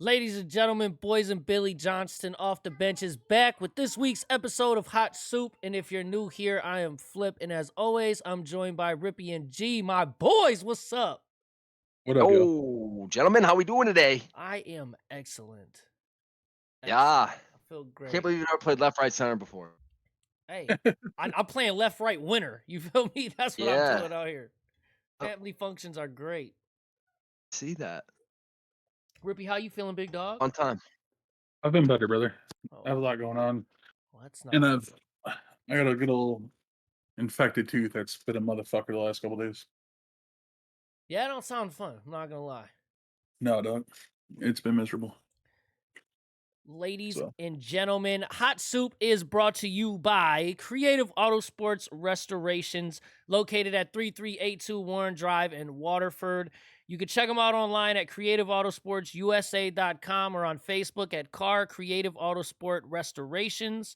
Ladies and gentlemen, boys and Billy Johnston off the bench is back with this week's episode of Hot Soup. And if you're new here, I am Flip. And as always, I'm joined by Rippy and G. My boys, what's up? What up, yo? Oh, gentlemen, how we doing today? I am excellent. Yeah, Excellent. I feel can't great. believe you've never played left, right, center before. Hey, I'm playing left, right, winner. You feel me? That's what I'm Yeah, doing out here. oh, Family functions are great. see that. Rippy, how you feeling, big dog? On time. I've been better, brother. Oh, I have a lot going on, well, that's and not good. I got a good old infected tooth that's been a motherfucker the last couple days. Yeah, it don't sound fun. I'm not gonna lie. No, dog, it's been miserable. Ladies So and gentlemen, Hot Soup is brought to you by Creative Autosports Restorations, located at 3382 Warren Drive in Waterford. You can check them out online at creativeautosportsusa.com or on Facebook at Car Creative Autosport Restorations.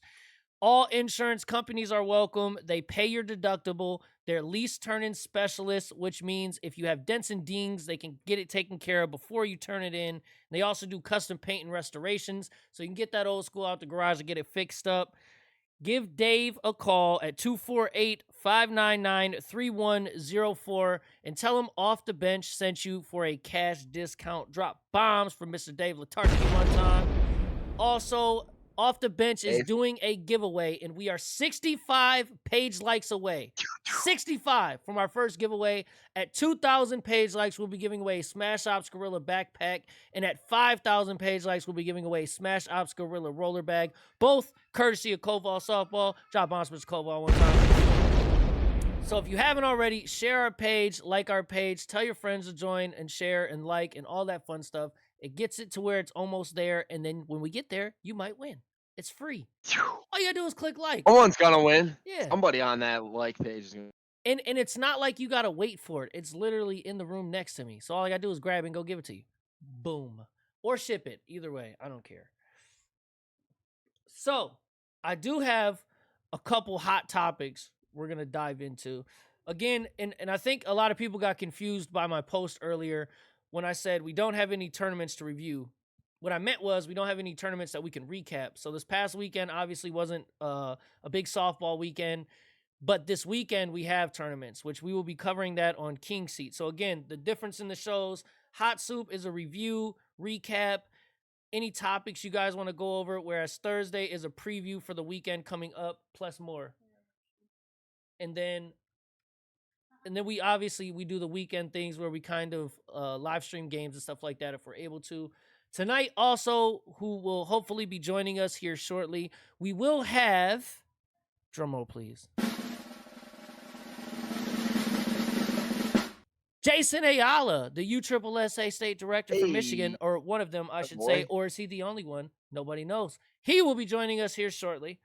All insurance companies are welcome. They pay your deductible. They're lease turn-in specialists, which means if you have dents and dings, they can get it taken care of before you turn it in. They also do custom paint and restorations, so you can get that old school out the garage and get it fixed up. Give Dave a call at 248-599-3104 and tell him Off the Bench sent you for a cash discount. Drop bombs from Mr. Dave Latarski one time. Also, Off the Bench is Dave. doing a giveaway, and we are 65 page likes away. 65 from our first giveaway. At 2,000 page likes, we'll be giving away a Smash Ops Gorilla backpack. And at 5,000 page likes, we'll be giving away a Smash Ops Gorilla roller bag. Both courtesy of Koval Softball. Drop bombs with Koval one time. So if you haven't already, share our page, like our page, tell your friends to join and share and like and all that fun stuff. It gets it to where it's almost there, and then when we get there, you might win. It's free. All you gotta do is click like. Someone's gonna win. Yeah. Somebody on that like page is gonna. And it's not like you gotta wait for it. It's literally in the room next to me. So all I gotta do is grab it and go give it to you. Boom. Or ship it. Either way, I don't care. So I do have a couple hot topics we're gonna dive into. Again, and I think a lot of people got confused by my post earlier when I said we don't have any tournaments to review. What I meant was we don't have any tournaments that we can recap. So this past weekend obviously wasn't a big softball weekend, but this weekend we have tournaments, which we will be covering that on King Seat. So again, the difference in the shows, Hot Soup is a review, recap, any topics you guys want to go over, whereas Thursday is a preview for the weekend coming up, plus more. And then we obviously we do the weekend things where we kind of live stream games and stuff like that if we're able to. Tonight also, who will hopefully be joining us here shortly, we will have, drumroll please, Jason Ayala, the USSSA state director for Michigan, Hey, or one of them, I that should say, boy. or is he the only one? Nobody knows. He will be joining us here shortly.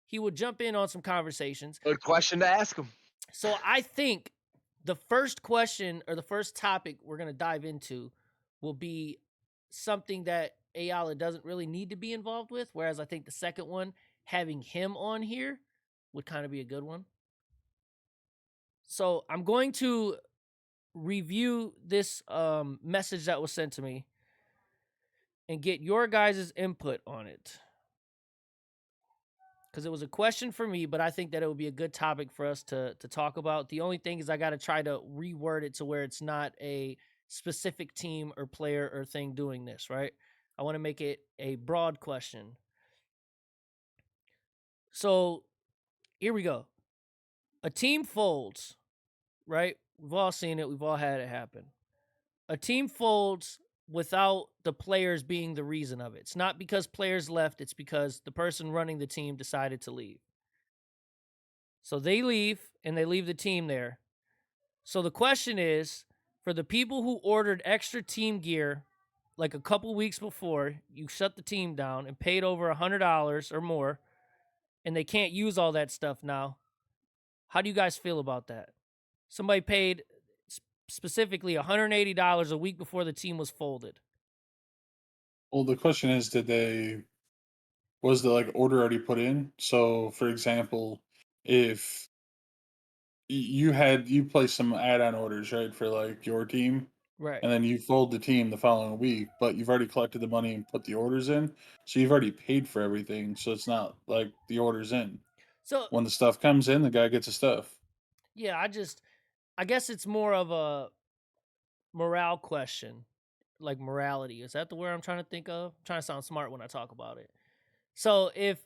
He will jump in on some conversations. Good question to ask him. So I think the first question or the first topic we're going to dive into will be something that Ayala doesn't really need to be involved with, whereas I think the second one, having him on here, would kind of be a good one. So I'm going to review this message that was sent to me and get your guys' input on it. Because it was a question for me, but I think that it would be a good topic for us to talk about. The only thing is I got to try to reword it to where it's not a specific team or player or thing doing this, right? I want to make it a broad question. So here we go. A team folds, right? We've all seen it. We've all had it happen. A team folds without the players being the reason of it. It's not because players left. It's because the person running the team decided to leave. So they leave and they leave the team there. So the question is, for the people who ordered extra team gear like a couple weeks before, you shut the team down and paid over $100 or more, and they can't use all that stuff now. How do you guys feel about that? Somebody paid specifically $180 a week before the team was folded. well, the question is, was the like order already put in? So, for example, if you placed some add-on orders, right, for like your team, Right. and then you fold the team the following week, but you've already collected the money and put the orders in, so you've already paid for everything. So it's not like the orders in. So When the stuff comes in, the guy gets the stuff. yeah, I guess it's more of a morale question, like morality. Is that the word I'm trying to think of? I'm trying to sound smart when I talk about it. So if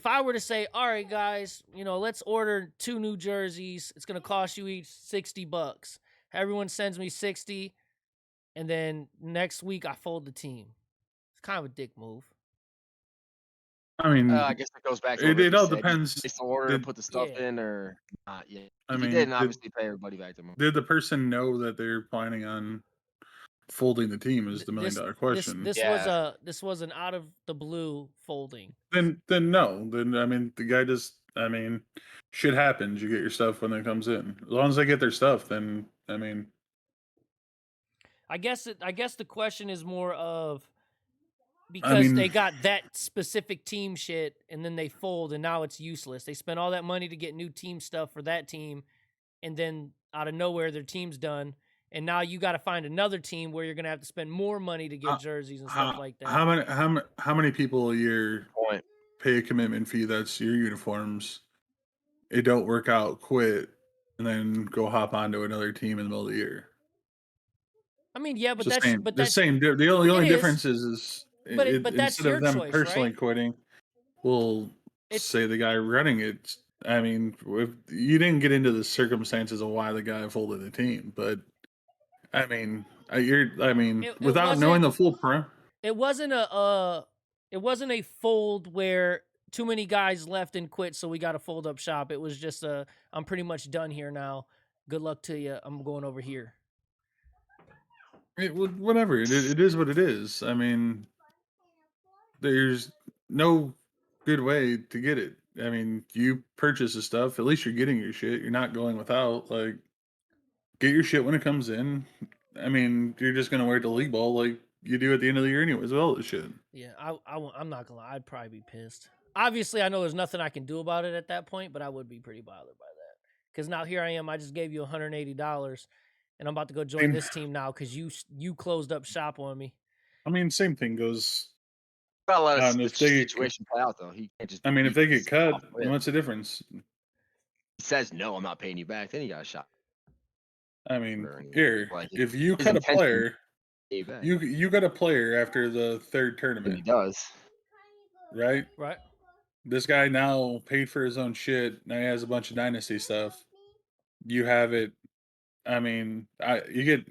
I were to say, all right, guys, let's order 2 new jerseys. It's gonna cost you each $60. Everyone sends me 60, and then next week I fold the team. It's kind of a dick move. I I mean, guess it goes back to what it Ricky all said. Did he depends. place the order and Did put the stuff Yeah. in or not? Yeah. I If he mean didn't, obviously pay everybody back their money. did the person know that they're planning on folding the team? Is the million This dollar this question. this was Yeah. an out of the blue folding. Then no. Then I mean, the guy just. I mean, shit happens. You get your stuff when it comes in. As long as they get their stuff, then I mean, I guess the question is more of I because they mean, got that specific team shit and then they fold and now it's useless. They spent all that money to get new team stuff for that team, and then out of nowhere their team's done, and now you got to find another team where you're going to have to spend more money to get jerseys and stuff like that. how many people a year Point. pay a commitment fee that's your uniforms? It don't work out, quit, and then go hop onto another team in the middle of the year. I mean, yeah, It's but the that's same. but The that's same. The it only is, difference is but that's instead of your them choice, personally right? quitting, we'll It's say the guy running it. I mean, if you didn't get into the circumstances of why the guy folded the team, but I mean, I mean, it without knowing wasn't the full pro, it wasn't it wasn't a fold where too many guys left and quit, so we got to fold up shop. It was just I'm pretty much done here now. Good luck to you. I'm going over here. whatever. It is what it is. I mean, there's no good way to get it. I mean, you purchase the stuff. At least you're getting your shit. You're not going without. Like, get your shit when it comes in. I mean, you're just gonna wear it to league ball like you do at the end of the year anyways. Well, it should. Yeah, I'm not gonna lie. I'd probably be pissed. Obviously, I know there's nothing I can do about it at that point, but I would be pretty bothered by that. Because now here I am. I just gave you $180, and I'm about to go join Same, this team now because you closed up shop on me. I mean, same thing goes. Gotta let us the If they, situation play out though. He can't just I mean, if beat they get this cut, off rip. what's the difference? He says no, I'm not paying you back. Then he got a shot. I mean, Or anything. here, Like if you his cut a intention player, pay you back. you got a player after the third And he tournament, does. right? Right? This guy now paid for his own shit. Now he has a bunch of dynasty stuff. You have it. I mean, you get,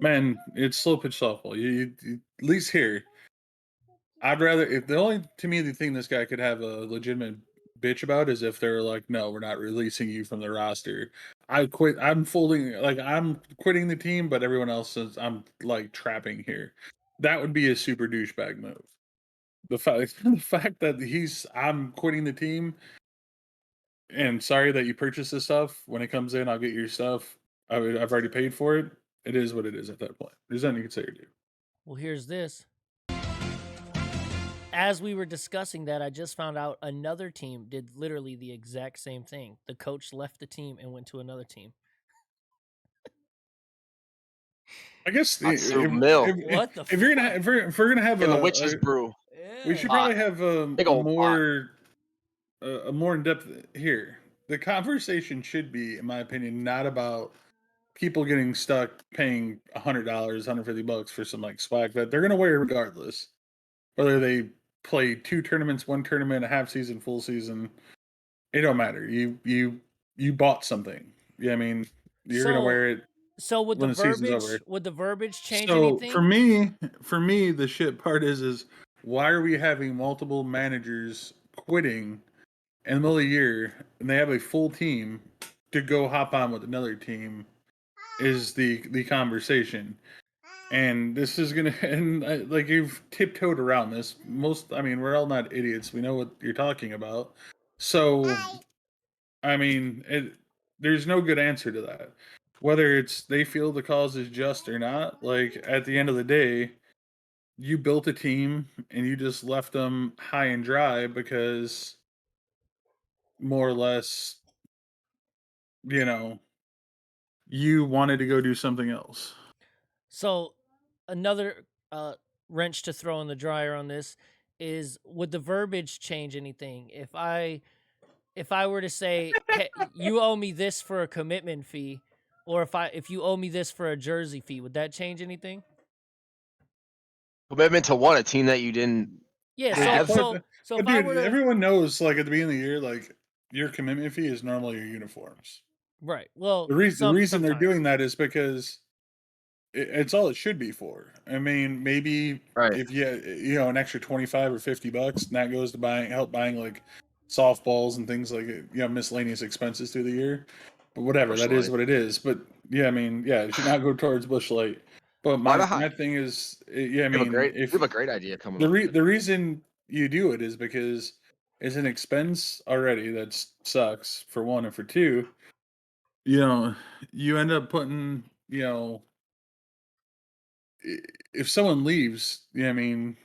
man. It's slow pitch softball. At least here, I'd rather if the only to me the thing this guy could have a legitimate bitch about is if they're like, no, we're not releasing you from the roster. I quit. I'm folding. Like I'm quitting the team, but everyone else says I'm like trapping here. That would be a super douchebag move. The fact that I'm quitting the team and sorry that you purchased this stuff. When it comes in, I'll get your stuff. I've already paid for it. It is what it is at that point. There's nothing you can say or do. Well, here's this. As we were discussing that, I just found out another team did literally the exact same thing. The coach left the team and went to another team. I guess Hot soup mill. What the if you're gonna if we're gonna have In the witch's brew. we should Yeah. probably have Big a old pot. more in depth here. The conversation should be, in my opinion, not about people getting stuck paying $100, $150 for some like swag that they're gonna wear regardless, whether they play 2 tournaments, 1 tournament, a half season, full season. It don't matter. You bought something. Yeah, I mean, you're gonna So wear it so when the season's over. would the verbiage change So anything? for me, the shit part is why are we having multiple managers quitting in the middle of the year and they have a full team to go hop on with another team is the conversation. And this is gonna and like you've tiptoed around this. I mean, we're all not idiots. We know what you're talking about. So I mean, there's no good answer to that. Whether it's they feel the cause is just or not, like at the end of the day, you built a team and you just left them high and dry because more or less, you know, you wanted to go do something else. So another wrench to throw in the dryer on this is, would the verbiage change anything if I were to say, hey, you owe me this for a commitment fee, or if you owe me this for a jersey fee, would that change anything? Commitment to what? A team that you didn't Yeah. The have? So but if I were dude, to, everyone knows like at the beginning of the year, like your commitment fee is normally your uniforms. right. Well, The reason they're sometimes. doing that is because it's all it should be for. I mean, maybe Right. if you know an extra $25 or $50, and that goes to buying like softballs and things like miscellaneous expenses through the year. But whatever, Bush that is Light. what it is. But yeah, I mean, yeah, it should not go towards Bush Light. But Why the my hell? thing is, yeah, I We have a mean, great, we if have a great idea coming up. the reason you do it is because it's an expense already that sucks for one, and for two, you know, you end up putting, if someone leaves, I mean,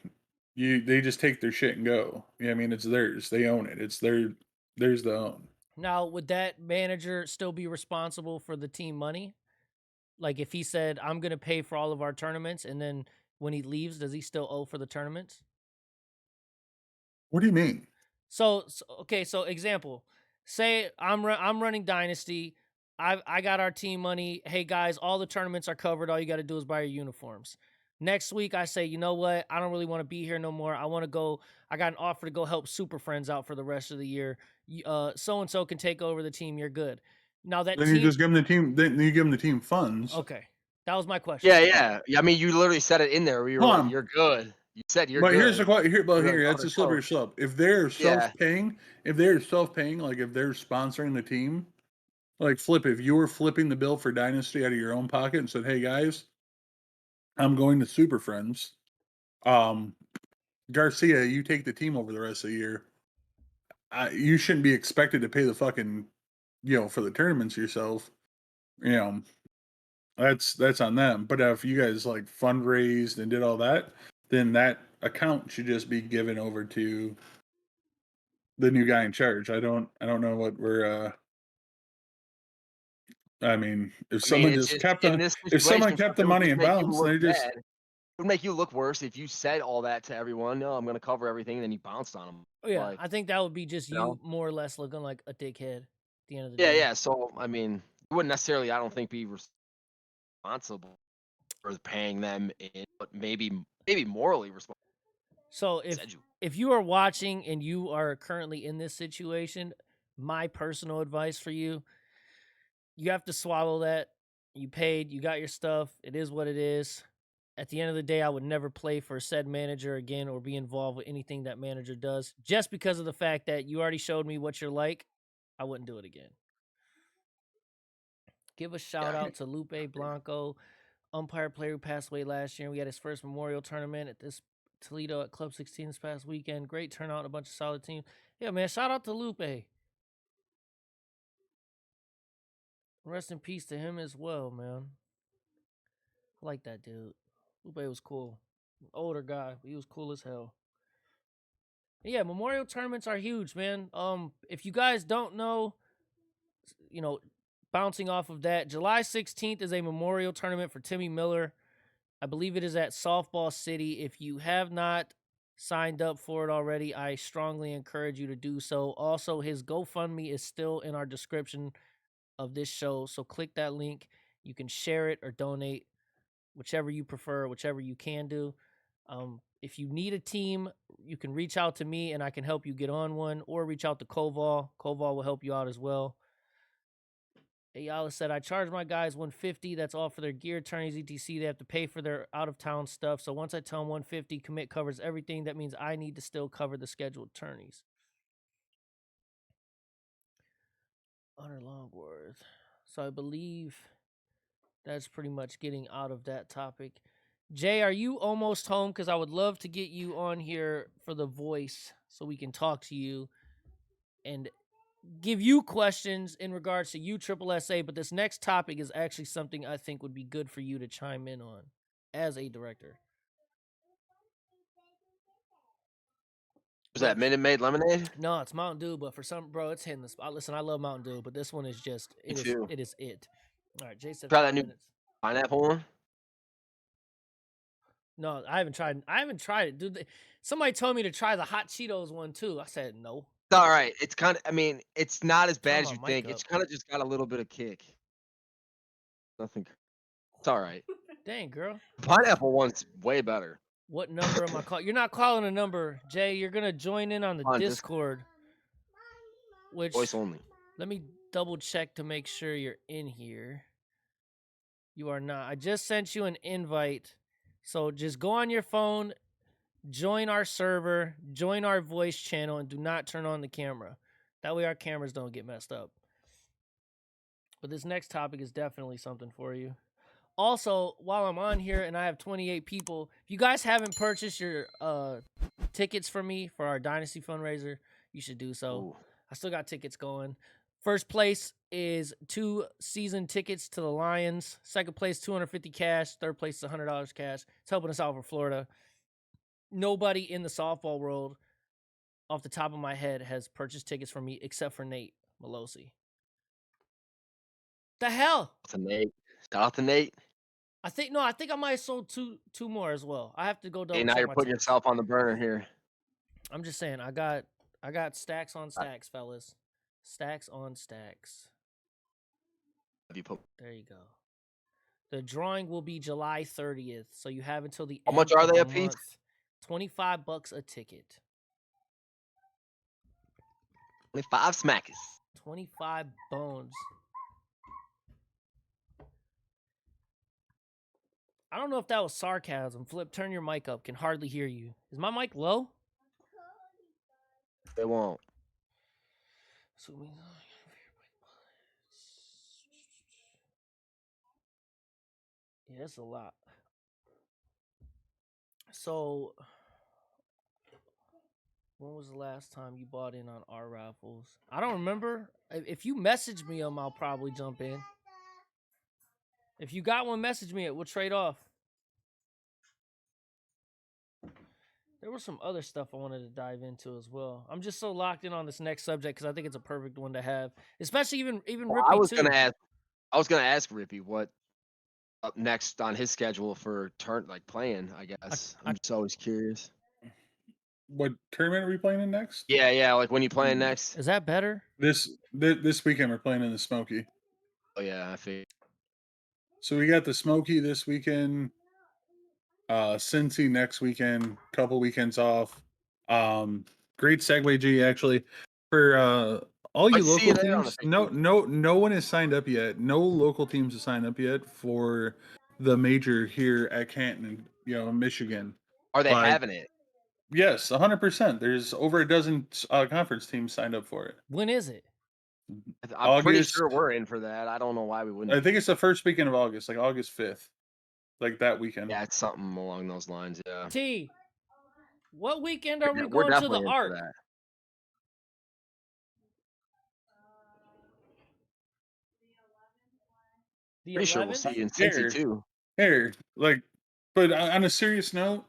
they just take their shit and go. I mean, it's theirs. They own it. It's theirs to own. Now, would that manager still be responsible for the team money? Like if he said, I'm going to pay for all of our tournaments, and then when he leaves, does he still owe for the tournaments? What do you mean? Okay, so example, say I'm running Dynasty. I got our team money. Hey guys, all the tournaments are covered. All you got to do is buy your uniforms. Next week I say, you know what? I don't really want to be here no more. I want to go. I got an offer to go help Super Friends out for the rest of the year. So and so can take over the team. You're good. Now that Then you team. just give them the team. Then you give them the team funds. Okay, that was my question. Yeah. I mean, you literally said it in there where you were Hold like, on. "You're good." You said you're But here's the good. question. You're gonna That's cover a the slippery coach. slope. If they're Yeah. self-paying, like if they're sponsoring the team, like if you were flipping the bill for Dynasty out of your own pocket and said, "Hey guys, I'm going to Super Friends. Um, Garcia, you take the team over the rest of the year. You shouldn't be expected to pay the fucking, for the tournaments yourself. You know, that's on them. But if you guys like fundraised and did all that, then that account should just be given over to the new guy in charge. I don't know what we're I mean, if I mean, someone it's just just kept in the this if someone situation, kept it the would money just in make you balance, look they just bad. It would make you look worse if you said all that to everyone. No, I'm gonna cover everything, and then you bounced on them. Oh, yeah, Like, I think that would be just you know? you more or less looking like a dickhead at the end of the Yeah, day. yeah. So I mean, you wouldn't necessarily, I don't think, be responsible for paying them in, but maybe morally responsible. So Said you. if you are watching and you are currently in this situation, my personal advice for you, you have to swallow that. You paid, you got your stuff. It is what it is. At the end of the day, I would never play for said manager again or be involved with anything that manager does, just because of the fact that you already showed me what you're like. I wouldn't do it again. Give a shout Yeah. out to Lupe Blanco, umpire player who passed away last year. We had his first memorial tournament at this Toledo at Club 16 this past weekend. Great turnout, and a bunch of solid teams. Yeah, man, shout out to Lupe. Rest in peace to him as well, man. I like that dude. Lupe was cool. Older guy, but he was cool as hell. Yeah, memorial tournaments are huge, man. If you guys don't know, you know, bouncing off of that, July 16th is a memorial tournament for Timmy Miller. I believe it is at Softball City. If you have not signed up for it already, I strongly encourage you to do so. Also, his GoFundMe is still in our description of this show, so click that link. You can share it or donate, whichever you prefer, whichever you can do. If you need a team, you can reach out to me and I can help you get on one, or reach out to Koval. Koval will help you out as well. Ayala said, I charge my guys 150. That's all for their gear, attorneys, etc. They have to pay for their out of town stuff. So once I tell them 150, commit covers everything. That means I need to still cover the scheduled attorneys. Hunter Longworth. So I believe that's pretty much getting out of that topic. Jay, are you almost home? Because I would love to get you on here for the voice so we can talk to you and give you questions in regards to USSSA. But this next topic is actually something I think would be good for you to chime in on as a director. Was that Minute Maid lemonade? No, it's Mountain Dew, but for some, bro, it's hitting the spot. Listen, I love Mountain Dew, but this one is just Me too. it is it. All right, Jay said Try that 5 new minutes. pineapple one. No, I haven't tried. I haven't tried it, dude. Somebody told me to try the hot Cheetos one too. I said no. It's all right. It's kind of. I mean, it's not as Turn bad as my you mic think. up. It's kind of just got a little bit of kick. Nothing. It's all right. Dang, girl. Pineapple one's way better. What number am I calling? You're not calling a number, Jay. You're gonna join in on the On just Discord. Which voice only. let me double check to make sure you're in here. You are not. I just sent you an invite. So just go on your phone, join our server, join our voice channel, and do not turn on the camera. That way our cameras don't get messed up. But this next topic is definitely something for you. Also, while I'm on here and I have 28 people, if you guys haven't purchased your tickets for me for our Dynasty fundraiser, you should do so. Ooh. I still got tickets going. First place is 2 season tickets to the Lions. Second place, $250 cash. Third place is $100 cash. It's helping us out for Florida. Nobody in the softball world, off the top of my head, has purchased tickets for me except for Nate Melosi. The hell? Shout out to Nate. Shout out to Nate. I think I might have sold two more as well. I have to go double Hey, now check you're my putting tickets. yourself on the burner here. I'm just saying, I got stacks on stacks, fellas. Stacks on stacks. Have you put? There you go. The drawing will be July 30th, so you have until the How end much are of they the a piece? month. $25 a ticket. 25 smackers. 25 bones. I don't know if that was sarcasm. Flip, turn your mic up. Can hardly hear you. Is my mic low? They won't. So yeah, that's a lot. So, when was the last time you bought in on our raffles? I don't remember. If you message me them, I'll probably jump in. If you got one, message me it. We'll trade off. There was some other stuff I wanted to dive into as well. I'm just so locked in on this next subject because I think it's a perfect one to have, especially even Well, Rippy I was too. gonna ask Rippy what up next on his schedule for playing. I guess I'm just always curious. What tournament are we playing in next? Yeah. Like when you playing next? Is that better? This weekend we're playing in the Smoky. Oh yeah, I figured. So we got the Smoky this weekend. Cincy next weekend. Couple weekends off. Great segue, G. Actually, for all I you see you local there on the teams. Facebook. No one has signed up yet. No local teams have signed up yet for the major here at Canton, Michigan. Are they But having it? yes, 100%. There's over a dozen conference teams signed up for it. When is it? I'm pretty August. sure we're in for that. I don't know why we wouldn't. I think it's the first weekend of August, like August 5th, like that weekend. Yeah, it's something along those lines. Yeah. T. What weekend are we We're going to the definitely in for Arc? that. The Pretty sure we'll 11th? see you in Here. Cincy too. Here, like, but on a serious note,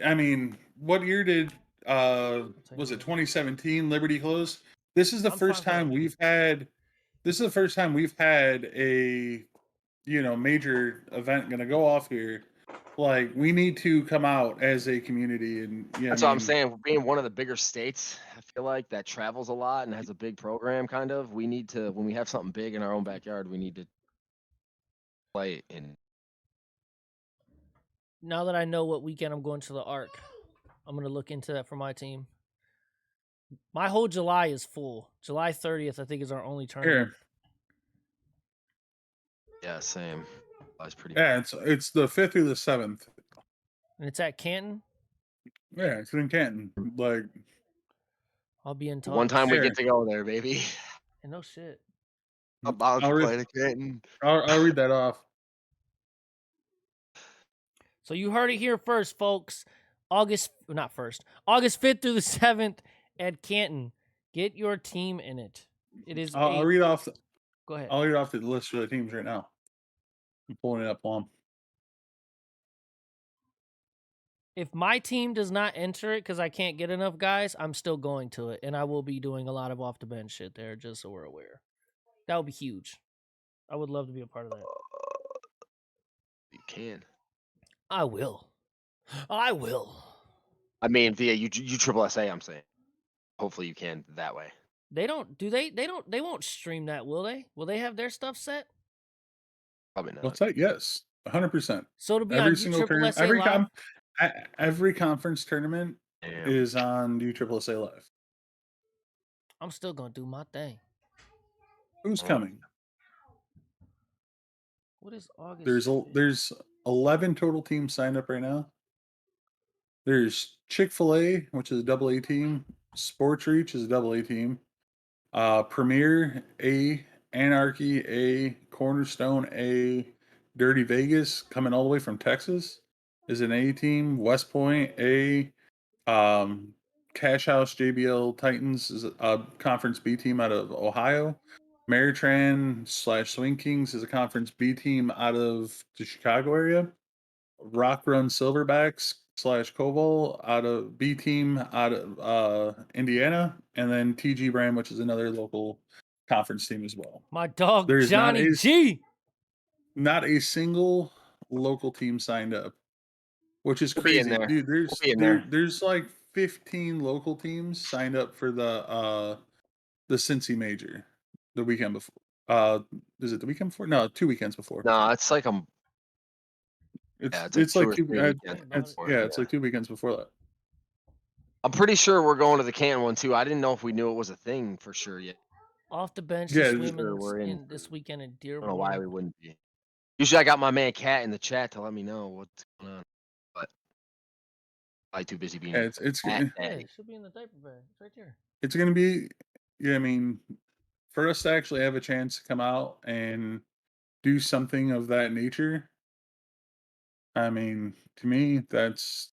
I mean, what year did was it 2017 Liberty close? This is the I'm first fine for time that. we've had. This is the first time we've had a, major event going to go off here. Like, we need to come out as a community, and That's what I'm saying. Being one of the bigger states, I feel like that travels a lot and has a big program. Kind of, we need to when we have something big in our own backyard, we need to play it in. Now that I know what weekend I'm going to the Arc, I'm going to look into that for my team. My whole July is full. July 30th, I think, is our only tournament. Here. Yeah, same. That's pretty. Yeah, it's the 5th through the 7th. And it's at Canton. Yeah, it's in Canton. Like, I'll be in talks. One time we Sure. get to go there, baby. And no shit. I'm bound I'll to read- play the Canton. I'll read that off. So you heard it here first, folks. August 5th through the 7th at Canton. Get your team in it. It is. I'll read off. Go ahead. I'll read off the list of the teams right now. I'm pulling it up, Plum. If my team does not enter it because I can't get enough guys, I'm still going to it, and I will be doing a lot of off the bench shit there, just so we're aware. That would be huge. I would love to be a part of that. You can. I will. I will. I mean, via USSSA, I'm saying. Hopefully you can that way. They don't. Do they? They don't. They won't stream that, will they? Will they have their stuff set? Probably not. What's that? Yes, 100%. So it'll be Every on single tournament, USSSA Live. every conference tournament Damn. is on USSSA Live. I'm still gonna do my thing. Who's coming? What is August? There's 11 total teams signed up right now. There's Chick-fil-A, which is a AA team. Sports Reach is a AA team. Premier A, Anarchy A, Cornerstone A, Dirty Vegas coming all the way from Texas is an A team. West Point A, Cash House JBL Titans is a Conference B team out of Ohio. Maritran / Swing Kings is a Conference B team out of the Chicago area. Rock Run Silverbacks / Koval out of B team out of Indiana, and then TG Brand, which is another local conference team as well. My dog There's Johnny G. not a single local team signed up, which is We'll be in crazy, there. dude. We'll be in there. There's like 15 local teams signed up for the Cincy Major the weekend before. Is it the weekend before? No, 2 weekends before. No, it's like It's like 2 or 3 weekends it's before, yeah, it's like 2 weekends before that. I'm pretty sure we're going to the Canton one too. I didn't know if we knew it was a thing for sure yet. Off the bench Yeah, to it's- swim Sure, we're in. this weekend in I don't know Dearborn. why we wouldn't be. Usually I got my man Cat in the chat to let me know what's going on, but I'm too busy being Yeah, a it's cat Yeah, daddy. it should be in the diaper bag. It's right there. it's gonna be yeah, I mean, for us to actually have a chance to come out and do something of that nature, I mean, to me, that's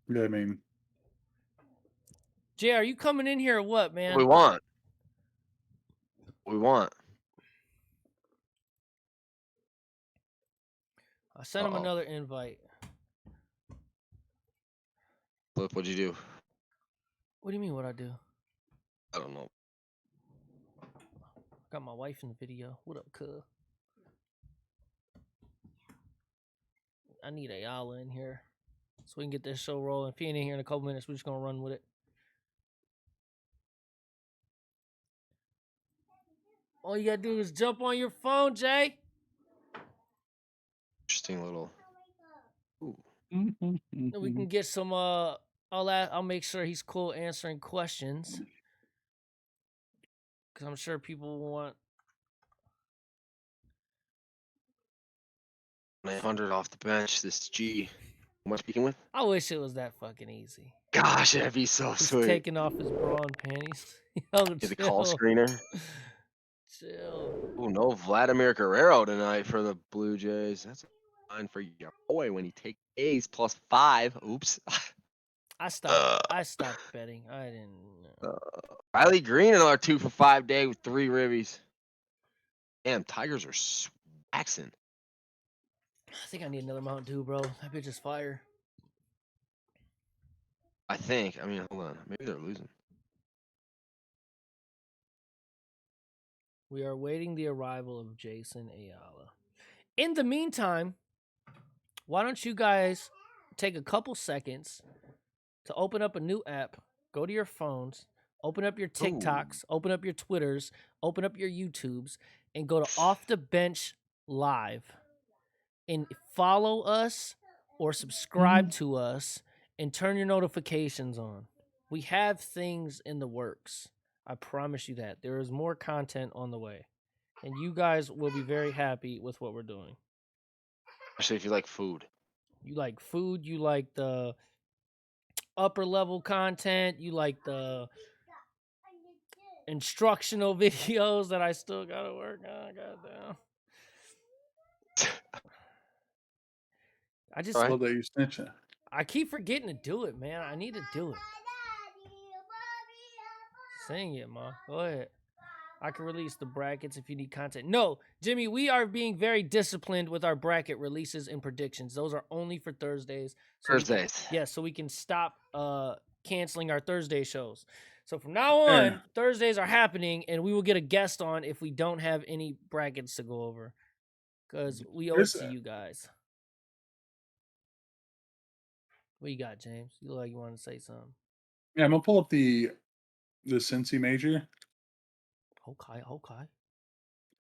yeah, I mean, Jay, are you coming in here or what, man? What we want. We want. I sent him Uh-oh. another invite. Flip, what'd you do? What do you mean what I do? I don't know. Got my wife in the video. What up, cuz? I need Ayala in here so we can get this show rolling. If he ain't in here in a couple minutes, we're just gonna run with it. All you gotta do is jump on your phone, Jay. Interesting little. Ooh. And we can get some I'll make sure he's cool answering questions. Cause I'm sure people want 900 off the bench. This G. Who am I speaking with? I wish it was that fucking easy. Gosh, that'd be so He's sweet. taking off his bra and panties. Yo, Get the call chill. screener. Chill. Oh no, Vladimir Guerrero tonight for the Blue Jays. That's fine for your boy when he takes A's +5. Oops. I stopped betting. I didn't know. Riley Green, another 2 for 5 day with 3 ribbies. Damn, Tigers are waxing. I think I need another Mountain Dew, bro. That bitch is fire. I think. I mean, hold on. Maybe they're losing. We are awaiting the arrival of Jason Ayala. In the meantime, why don't you guys take a couple seconds to open up a new app, go to your phones, open up your TikToks, open up your Twitters, open up your YouTubes, and go to Off the Bench Live and follow us or subscribe to us and turn your notifications on. We have things in the works. I promise you that. There is more content on the way. And you guys will be very happy with what we're doing. Especially if you like food. You like food, you like the upper level content, you like the instructional videos that I still gotta work on. Goddamn. I just All right. love that you snitching. I keep forgetting to do it, man. I need to do it. Sing it, Ma. Go ahead. I can release the brackets if you need content. No, Jimmy, we are being very disciplined with our bracket releases and predictions. Those are only for Thursdays. Thursdays. Yes, so we can stop canceling our Thursday shows. So from now on, Thursdays are happening, and we will get a guest on if we don't have any brackets to go over. Because we owe it to you guys. What you got, James? You look like you want to say something. Yeah, I'm gonna pull up the Cincy major. Okay, okay.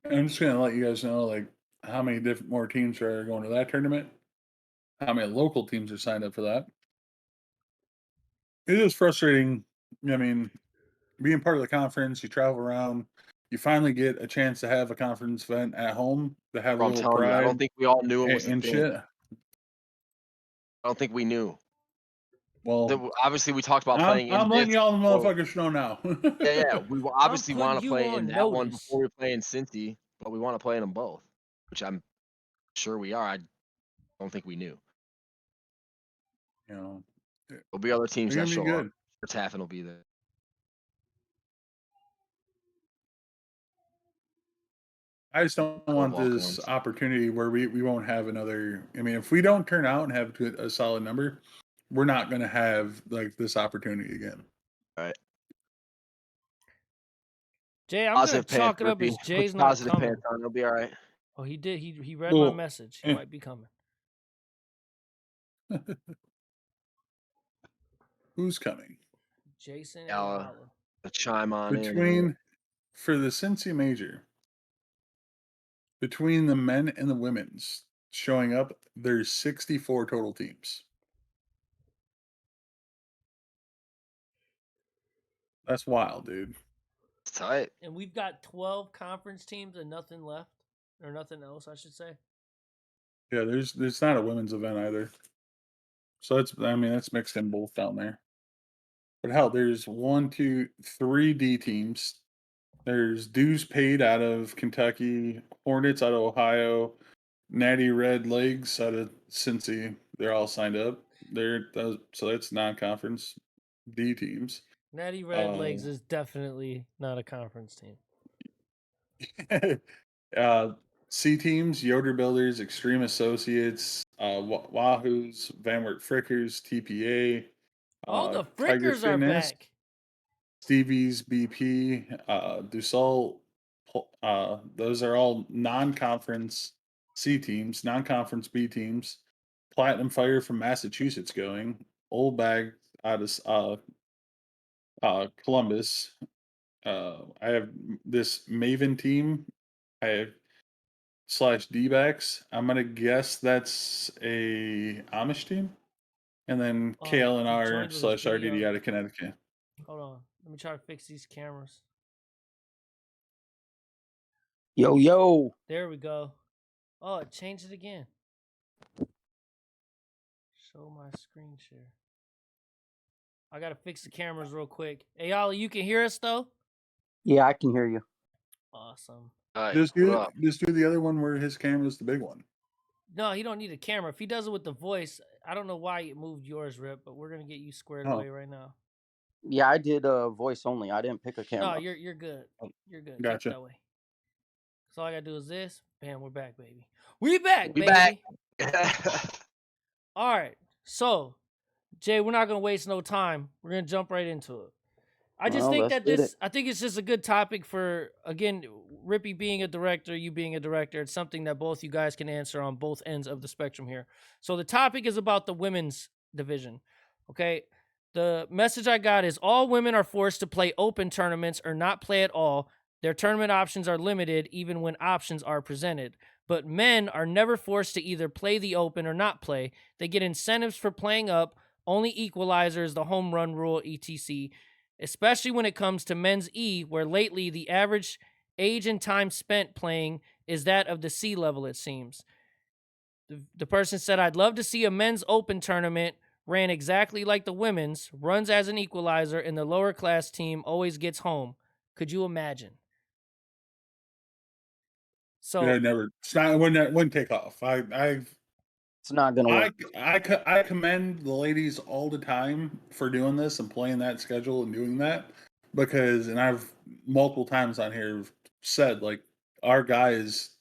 I'm just gonna let you guys know like how many different more teams are going to that tournament. How many local teams are signed up for that? It is frustrating. I mean, being part of the conference, you travel around, you finally get a chance to have a conference event at home to have a Bro, I'm little telling you, I don't pride think we all knew it was a and thing. shit. I don't think we knew. Well, Obviously, we talked about playing in I'm this letting y'all before. motherfuckers know now. Yeah, we I'm obviously putting want to you play in on that one notice. before we play in Cincy, but we want to play in them both, which I'm sure we are. I don't think we knew. You know, There'll be other teams they're that gonna be show up. good. Sure, Taffin will be there. I just don't want Walk this ons. opportunity where we won't have another. I mean, if we don't turn out and have a solid number, we're not going to have like this opportunity again. All right. Jay, I'm gonna Positive pants, chalk it up Rippy. as Put Jay's your not positive coming. pants on. It'll be all right. Oh, he did. He read my Well, message. He eh, might be coming. who's coming Jason Yeah, Ayala. chime on in here. between for the Cincy Major between the men and the women's showing up? There's 64 total teams. That's wild, dude. It's tight. And we've got 12 conference teams and nothing left. Or nothing else, I should say. Yeah, there's not a women's event either. So that's mixed in both down there. But hell, there's one, two, three D teams. There's dues paid out of Kentucky, Hornets out of Ohio, Natty Red Legs out of Cincy. They're all signed up. So that's non-conference D teams. Natty Red Uh, Legs is definitely not a conference team. uh, C teams: Yoder Builders, Extreme Associates, Wahoo's, Van Wert Frickers, TPA, Oh, the Tiger Frickers are Fitness, back. Stevie's BP, Dussault. Those are all non-conference C teams, non-conference B teams. Platinum Fire from Massachusetts going. Old Bag out of Columbus. I have this Maven team. I have slash D-backs. I'm gonna guess that's a Amish team. And then He KLNR joined with his slash RDD video. out of Connecticut. Hold on. Let me try to fix these cameras. Yo, yo. There we go. Oh, it changed it again. Show my screen share. I gotta fix the cameras real quick. Hey, Ollie, you can hear us though? Yeah, I can hear you. Awesome. All right. Just What do up? just do the other one where his camera's the big one. No, he don't need a camera. If he does it with the voice, I don't know why it moved yours, Rip, but we're gonna get you squared Oh. away right now. Yeah, I did voice only. I didn't pick a No, camera. you're good. You're good. Keep Gotcha. it that way. So all I gotta do is this. Bam, we're back, baby. We back, We baby. back. All right. So, Jay, we're not gonna waste no time. We're gonna jump right into it. I just Well, think let's that get it. I think it's just a good topic for, again, Rippy being a director, you being a director. It's something that both you guys can answer on both ends of the spectrum here. So the topic is about the women's division. Okay. The message I got is all women are forced to play open tournaments or not play at all. Their tournament options are limited even when options are presented. But men are never forced to either play the open or not play. They get incentives for playing up. Only equalizer is the home run rule, etc. Especially when it comes to men's E, where lately the average age and time spent playing is that of the C level, it seems. The person said, I'd love to see a men's open tournament ran exactly like the women's, runs as an equalizer, and the lower class team always gets home. Could you imagine? So, Yeah, never. It's not. It wouldn't take off. It's not gonna work. I commend the ladies all the time for doing this and playing that schedule and doing that because, and I've multiple times on here said like our guys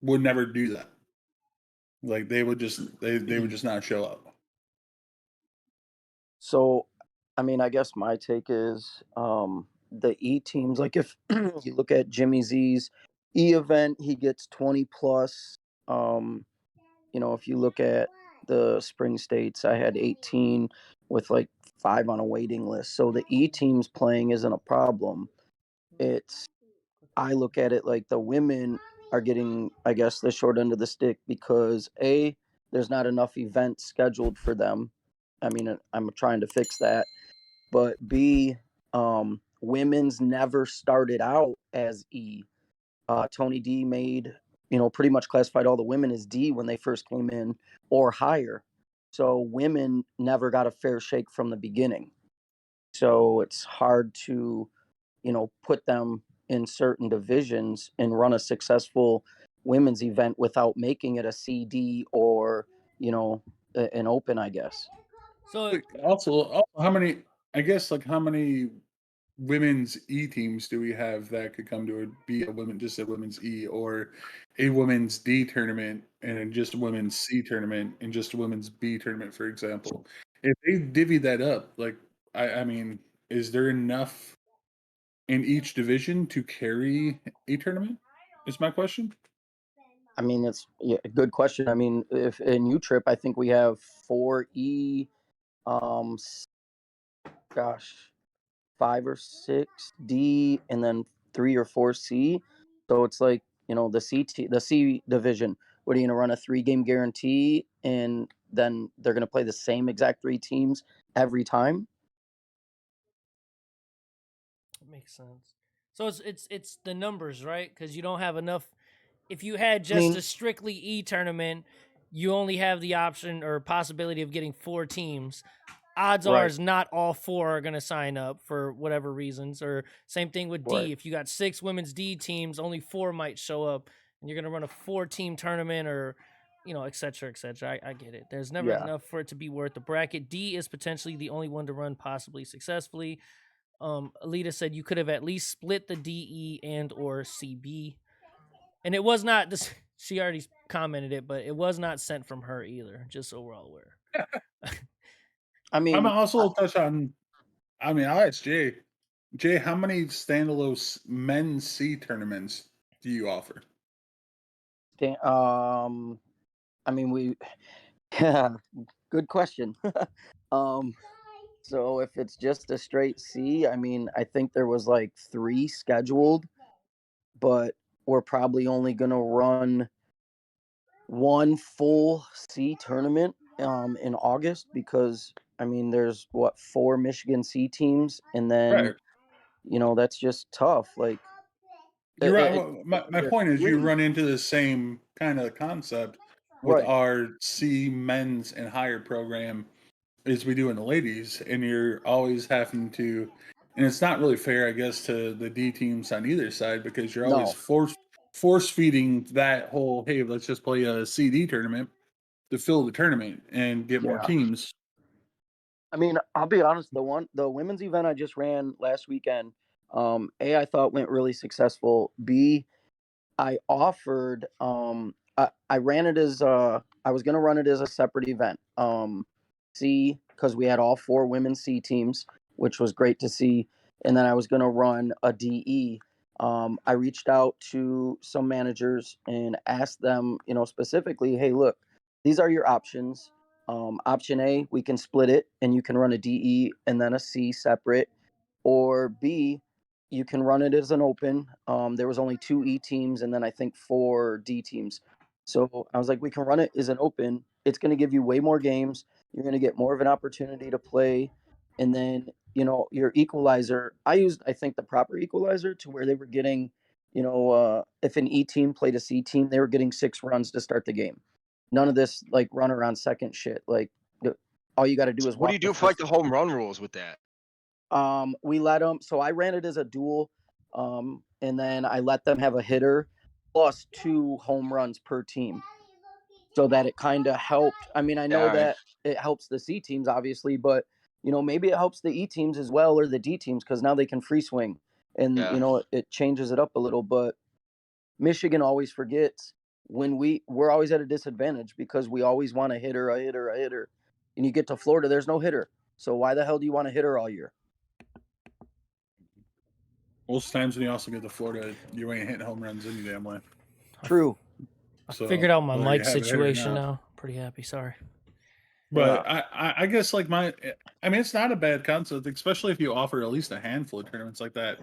would never do that. Like they would just they would just not show up. So, I mean, I guess my take is the E teams. Like if you look at Jimmy Z's E event, he gets 20 plus. You know, if you look at the spring states. I had 18 with like 5 on a waiting list. So the E teams playing isn't a problem. It's I look at it like the women are getting, I guess, the short end of the stick because A, there's not enough events scheduled for them. I mean, I'm trying to fix that. But B, women's never started out as E. Tony D made, pretty much classified all the women as D when they first came in or higher. So women never got a fair shake from the beginning. So it's hard to, put them in certain divisions and run a successful women's event without making it a CD or, an open, I guess. So Like, also, how many? I guess like how many women's E teams do we have that could come to be a women just a women's E or a women's D tournament and then just a women's C tournament and just a women's B tournament, for example? If they divvy that up, like I mean, is there enough in each division to carry a tournament? Is my question. I mean, it's a good question. I mean, if in U trip, I think we have 4E, um, gosh, 5 or 6 D, and then 3 or 4 C. So it's like, the C division. What are you gonna run a 3 game guarantee, and then they're gonna play the same exact 3 teams every time? it makes sense. So it's the numbers, right? Because you don't have enough. If you had I just mean, a strictly E tournament, you only have the option or possibility of getting 4 teams. Odds are right, is not all 4 are going to sign up for whatever reasons. Or same thing with right, D. If you got 6 women's D teams, only 4 might show up, and you're going to run a 4-team tournament, or et cetera, et cetera. I get it. There's never yeah. enough for it to be worth the bracket. D is potentially the only one to run possibly successfully. Alita said you could have at least split the DE and or CB, and it was not this. She already commented it, but it was not sent from her either. Just so we're all aware. I I'm mean, also touch on. I mean, I'll ask Jay. Jay, how many standalone men's C tournaments do you offer? I mean, yeah, good question. um, so if it's just a straight C, I mean, I think there was like 3 scheduled, but we're probably only gonna run one full C tournament in August because I mean there's what 4 Michigan C teams, and then Right. that's just tough. Like You're right. it, Well, my they're point is, you free, run into the same kind of concept with right? our C men's and higher program as we do in the ladies, and you're always having to, and it's not really fair, I guess, to the D teams on either side because you're always No, force feeding that whole, hey, let's just play a CD tournament to fill the tournament and get more yeah. teams. I mean, I'll be honest. The women's event I just ran last weekend, A, I thought went really successful. B, I offered I ran it as I was gonna run it as a separate event. C, because we had all 4 women's C teams, which was great to see. And then I was gonna run a DE. I reached out to some managers and asked them, specifically, hey, look, these are your options. Option A, we can split it and you can run a DE and then a C separate, or B, you can run it as an open. There was only 2 E teams and then I think 4 D teams. So I was like, we can run it as an open. It's going to give you way more games. You're going to get more of an opportunity to play. And then, your equalizer, I used, I think, the proper equalizer to where they were getting, if an E team played a C team, they were getting 6 runs to start the game. None of this like run around second shit. Like, all you got to do So is what do walk you the do for like first. the home run rules with that? We let them. So I ran it as a duel, and then I let them have a hitter plus 2 home runs per team, so that it kind of helped. I mean, I Yeah, know all right. that it helps the C teams, obviously, but maybe it helps the E teams as well or the D teams because now they can free swing, and Yeah. it changes it up a little. But Michigan always forgets when we're always at a disadvantage because we always want a hitter, a hitter, a hitter, and you get to Florida, there's no hitter. So why the hell do you want a hitter all year? Most times when you also get to Florida, you ain't hitting home runs any damn way. True. I So figured out my whether you mic have it or situation not, now. Pretty happy. Sorry. But I guess like I mean, it's not a bad concept, especially if you offer at least a handful of tournaments like that.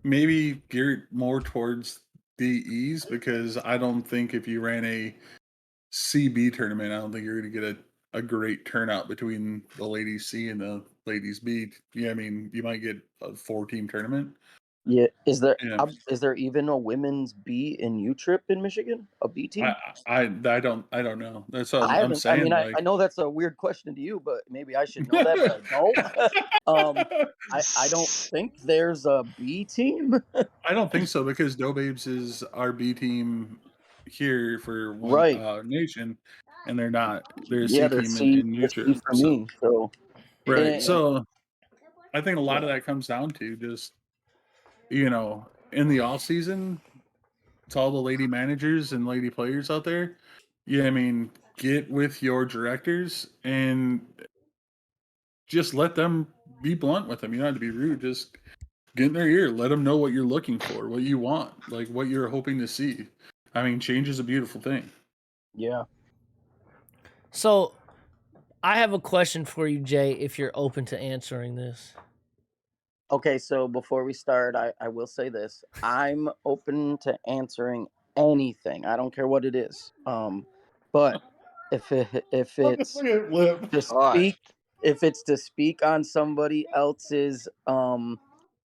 Maybe geared more towards the E's, because I don't think if you ran a CB tournament, I don't think you're going to get a great turnout between the ladies C and the ladies B. Yeah, I mean, you might get a 4-team tournament. Yeah. Is Yeah. there even a women's B in UTRIP in Michigan? A B team? I don't know. That's what I I'm haven't. I saying. mean, I Like, know that's a weird question to you, but maybe I should know that, but I don't. I don't think there's a B team. I don't think so, because Dough Babes is our B team here for one Right. nation, and they're not. They're a Yeah, C they're team C. in They're C Utah. for So me. So right. and So I think a lot of yeah. that comes down to just, in the off season, to all the lady managers and lady players out there. Yeah, I mean, get with your directors and just let them be blunt with them. You don't have to be rude. Just get in their ear. Let them know what you're looking for, what you want, like what you're hoping to see. I mean, change is a beautiful thing. Yeah. So I have a question for you, Jay, if you're open to answering this. Okay, so before we start, I will say this. I'm open to answering anything. I don't care what it is. But if it's Look at Lip. to speak if it's to speak on somebody else's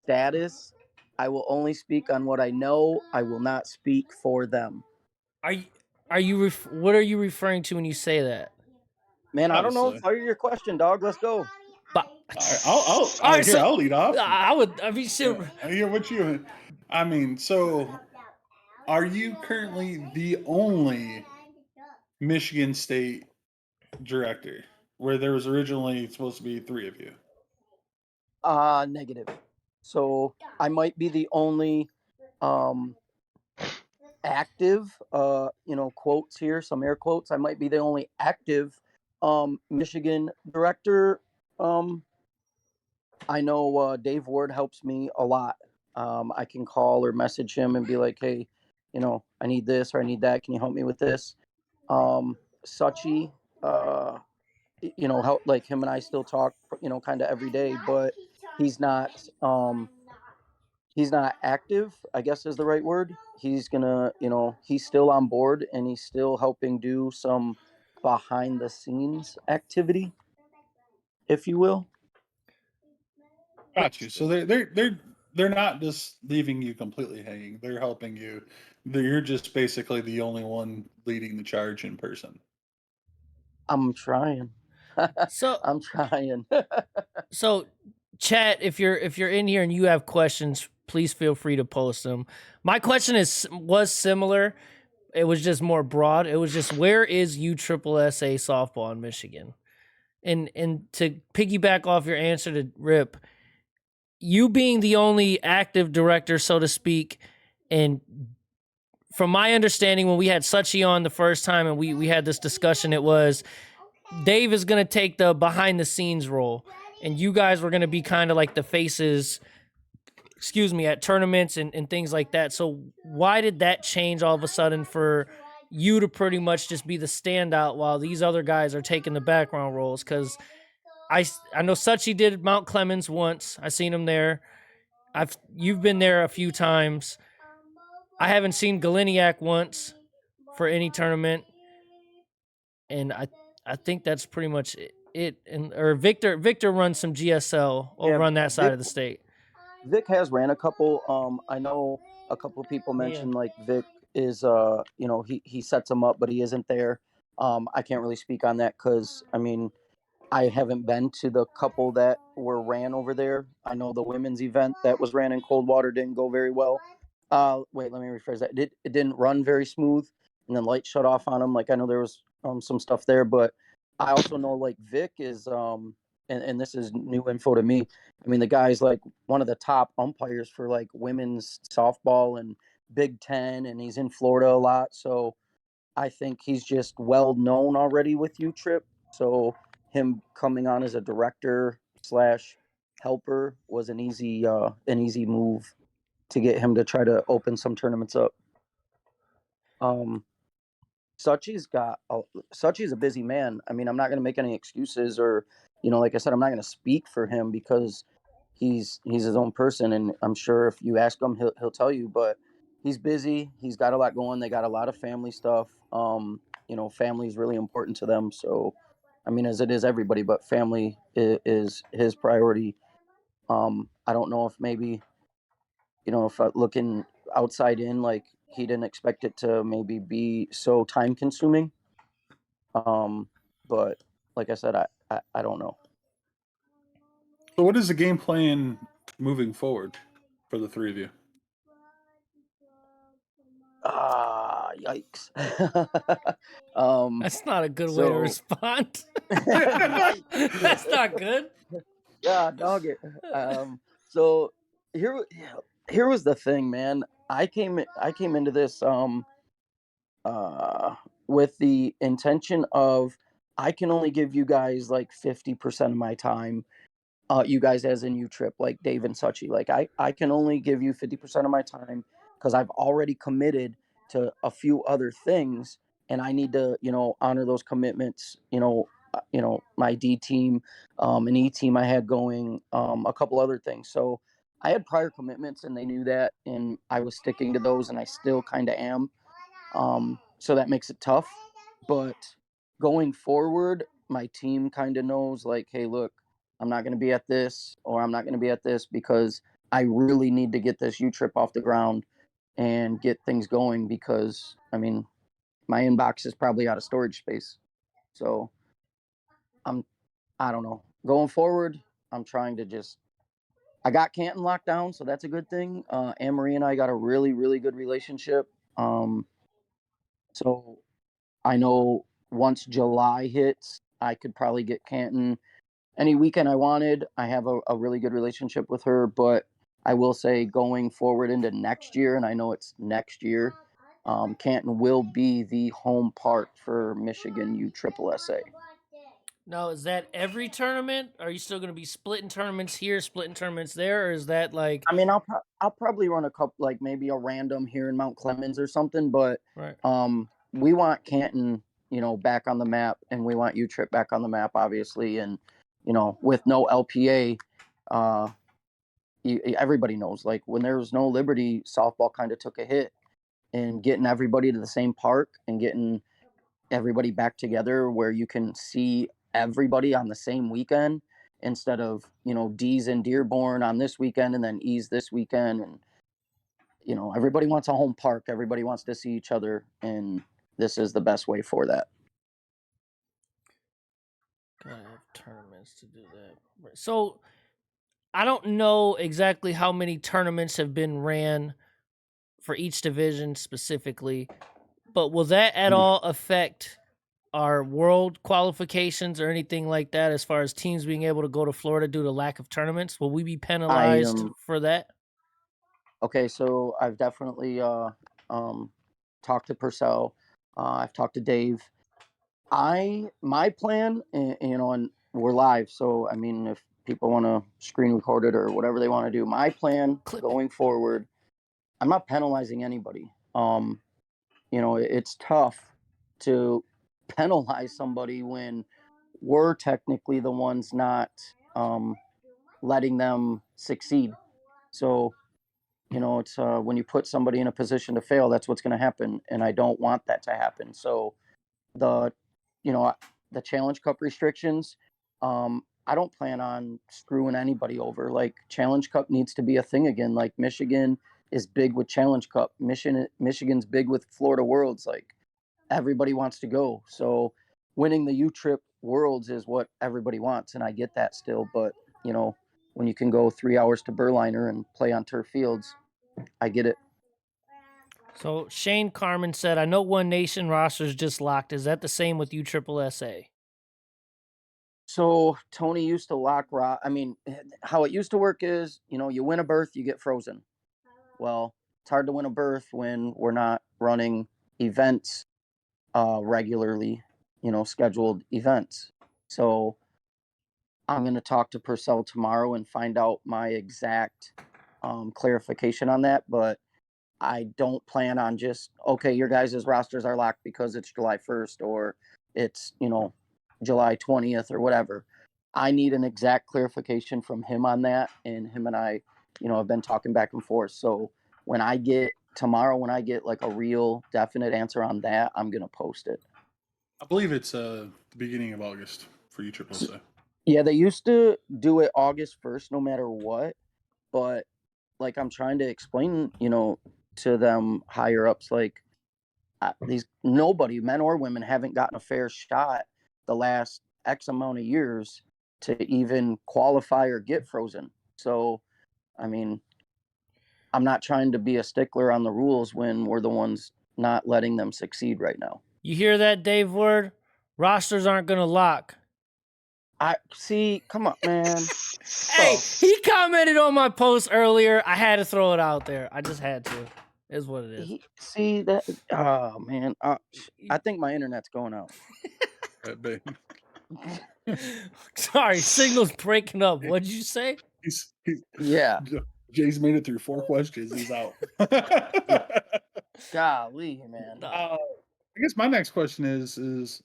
status, I will only speak on what I know. I will not speak for them. What are you referring to when you say that? Man, I don't know. Obviously. Fire your question, dog. Let's go. But All right, here, I'll lead off. I mean, shit. Here, what you? I mean, so are you currently the only Michigan State director, where there was originally supposed to be 3 of you? Negative. So I might be the only um active quotes here, some air quotes. I might be the only active Michigan director. I know Dave Ward helps me a lot. I can call or message him and be like, hey, I need this or I need that. Can you help me with this? Sachi, help, like him and I still talk, kind of every day, but he's not he's not active, I guess is the right word. He's gonna, he's still on board and he's still helping do some behind the scenes activity, if you will. Got you. So they're not just leaving you completely hanging. They're helping you. You're just basically the only one leading the charge in person. I'm trying. So I'm trying. so chat, if you're in here and you have questions, please feel free to post them. My question was similar. It was just more broad. It was just, where is USSSA softball in Michigan? And to piggyback off your answer to Rip, you being the only active director, so to speak, and from my understanding, when we had Sachi on the first time and we had this discussion, it was Dave is going to take the behind the scenes role, and you guys were going to be kind of like the faces, at tournaments and things like that. So why did that change all of a sudden for you to pretty much just be the standout while these other guys are taking the background roles? Because I know Sachi did Mount Clemens once. I seen him there. You've been there a few times. I haven't seen Galiniak once for any tournament, and I think that's pretty much it. And or Victor runs some GSL over on that side of the state. Vic has ran a couple. I know a couple people mentioned like Vic is he sets them up, but he isn't there. I can't really speak on that because I mean I haven't been to the couple that were ran over there. I know the women's event that was ran in Coldwater didn't go very well. Wait, let me rephrase that. It didn't run very smooth, and then lights shut off on them. Like I know there was some stuff there, but I also know like Vic is and this is new info to me. I mean, the guy's like one of the top umpires for like women's softball and Big Ten, and he's in Florida a lot. So I think he's just well known already with UTRIP. So him coming on as a director slash helper was an easy move to get him to try to open some tournaments up. Suchi's a busy man. I mean, I'm not going to make any excuses, or like I said, I'm not going to speak for him because he's his own person, and I'm sure if you ask him, he'll tell you. But he's busy. He's got a lot going. They got a lot of family stuff. Family is really important to them. So, I mean, as it is everybody, but family is his priority. I don't know if maybe if looking outside in, like he didn't expect it to maybe be so time consuming. But like I said, I don't know. So, what is the game plan moving forward for the three of you? Yikes. That's not a good way to So respond. yikes. That's not good. Yeah, dog it. So here was the thing, man. I came into this uh with the intention of I can only give you guys like 50% of my time. You guys as in you trip, like Dave and Suchi. Like I can only give you 50% of my time because I've already committed to a few other things, and I need to, honor those commitments. My D team, an E team I had going, a couple other things. So I had prior commitments, and they knew that, and I was sticking to those, and I still kind of am. So that makes it tough. But going forward, my team kind of knows, like, hey, look, I'm not going to be at this, or I'm not going to be at this because I really need to get this U trip off the ground and get things going because, I mean, my inbox is probably out of storage space. So I'm, I don't know. Going forward, I'm trying to I got Canton locked down, so that's a good thing. Anne Marie and I got a really, really good relationship. So I know once July hits, I could probably get Canton any weekend I wanted. I have a really good relationship with her, but I will say going forward into next year, and I know it's next year, Canton will be the home park for Michigan U Triple SA. Now, is that every tournament? Are you still going to be splitting tournaments here, splitting tournaments there, or is that like I mean, I'll probably run a couple, like maybe a random here in Mount Clemens or something, but right? we want Canton, back on the map, and we want U Trip back on the map, obviously, and with no LPA, uh, everybody knows, like when there was no Liberty, softball kind of took a hit, and getting everybody to the same park and getting everybody back together where you can see everybody on the same weekend instead of D's in Dearborn on this weekend and then E's this weekend, and everybody wants a home park, everybody wants to see each other, and this is the best way for that. Gotta have tournaments to do that. Right. So I don't know exactly how many tournaments have been ran for each division specifically, but will that at all affect our world qualifications or anything like that as far as teams being able to go to Florida due to lack of tournaments? Will we be penalized for that? Okay, so I've definitely talked to Purcell. I've talked to Dave. My plan, and we're live, so I mean, if people want to screen record it or whatever they want to do, my plan going forward, I'm not penalizing anybody. It's tough to penalize somebody when we're technically the ones not letting them succeed. So it's when you put somebody in a position to fail, that's what's going to happen, and I don't want that to happen. So the you know the Challenge Cup restrictions, I don't plan on screwing anybody over. Like, Challenge Cup needs to be a thing again. Like, Michigan is big with Challenge Cup. Michigan's big with Florida Worlds. Like, everybody wants to go. So winning the U Trip Worlds is what everybody wants, and I get that still. But when you can go 3 hours to Berliner and play on turf fields, I get it. So Shane Carmen said, I know One Nation roster's just locked. Is that the same with USSSA? So Tony used to lock rock. I mean, how it used to work is, you win a berth, you get frozen. Well, it's hard to win a berth when we're not running events regularly, scheduled events. So I'm going to talk to Purcell tomorrow and find out my exact clarification on that. But I don't plan on just, okay, your guys' rosters are locked because it's July 1st or it's, July 20th or whatever. I need an exact clarification from him on that. And him and I, have been talking back and forth. So when I get like a real definite answer on that, I'm going to post it. I believe it's the beginning of August for you, Triple C. Yeah, they used to do it August 1st, no matter what. But like I'm trying to explain, to them higher ups, like nobody, men or women, haven't gotten a fair shot the last X amount of years to even qualify or get frozen. So, I mean, I'm not trying to be a stickler on the rules when we're the ones not letting them succeed right now. You hear that, Dave Ward? Rosters aren't going to lock. I see. Come on, man. Hey, he commented on my post earlier. I had to throw it out there. I just had to. Is what it is. See that? Oh man, I think my internet's going out. Sorry, signal's breaking up. What'd you say? Yeah. Jay's made it through 4 questions. He's out. Golly, man. I guess my next question is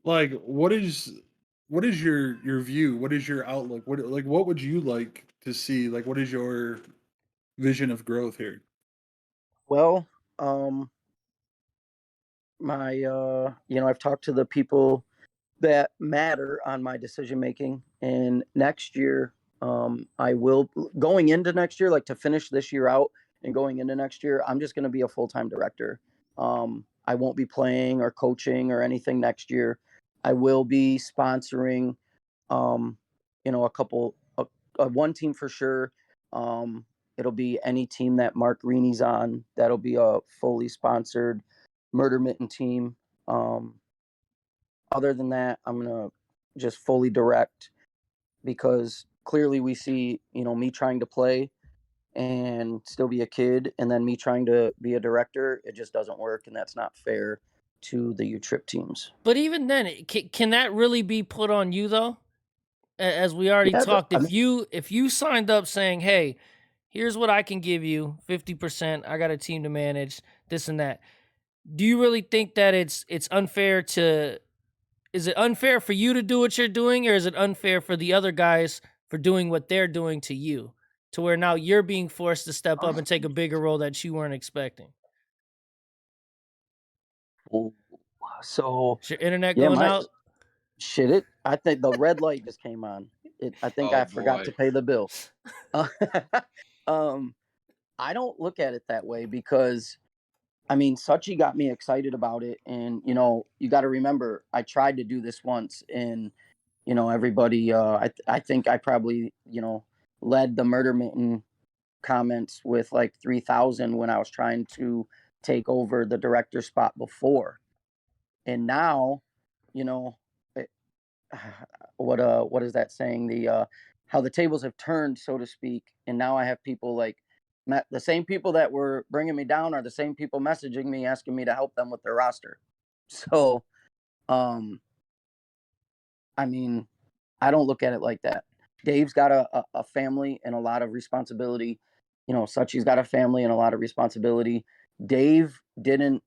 like, what is your view? What is your outlook? What would you like to see? Like, what is your vision of growth here? Well, I've talked to the people that matter on my decision making, and next year, I will, going into next year, like to finish this year out and going into next year, I'm just going to be a full-time director. I won't be playing or coaching or anything next year. I will be sponsoring, one team for sure. It'll be any team that Mark Reeney's on. That'll be a fully sponsored Murder Mitten team. Other than that, I'm gonna just fully direct, because clearly we see, me trying to play and still be a kid, and then me trying to be a director. It just doesn't work, and that's not fair to the U-Trip teams. But even then, can that really be put on you though? As we already talked, if you signed up saying, "Hey, here's what I can give you, 50%. I got a team to manage, this and that." Do you really think that it's unfair to? Is it unfair for you to do what you're doing, or is it unfair for the other guys for doing what they're doing to you, to where now you're being forced to step up and take a bigger role that you weren't expecting? So Is your internet going out? Shit, I think the red light just came on. I think I forgot to pay the bill. I don't look at it that way, because Sachi got me excited about it, and you got to remember, I tried to do this once, and everybody. I think I probably led the Murder Mitten comments with like 3,000 when I was trying to take over the director spot before, and now, it, what is that saying? How the tables have turned, so to speak, and now I have people like the same people that were bringing me down are the same people messaging me asking me to help them with their roster. So, I don't look at it like that. Dave's got a family and a lot of responsibility. Sachi's got a family and a lot of responsibility. Dave didn't,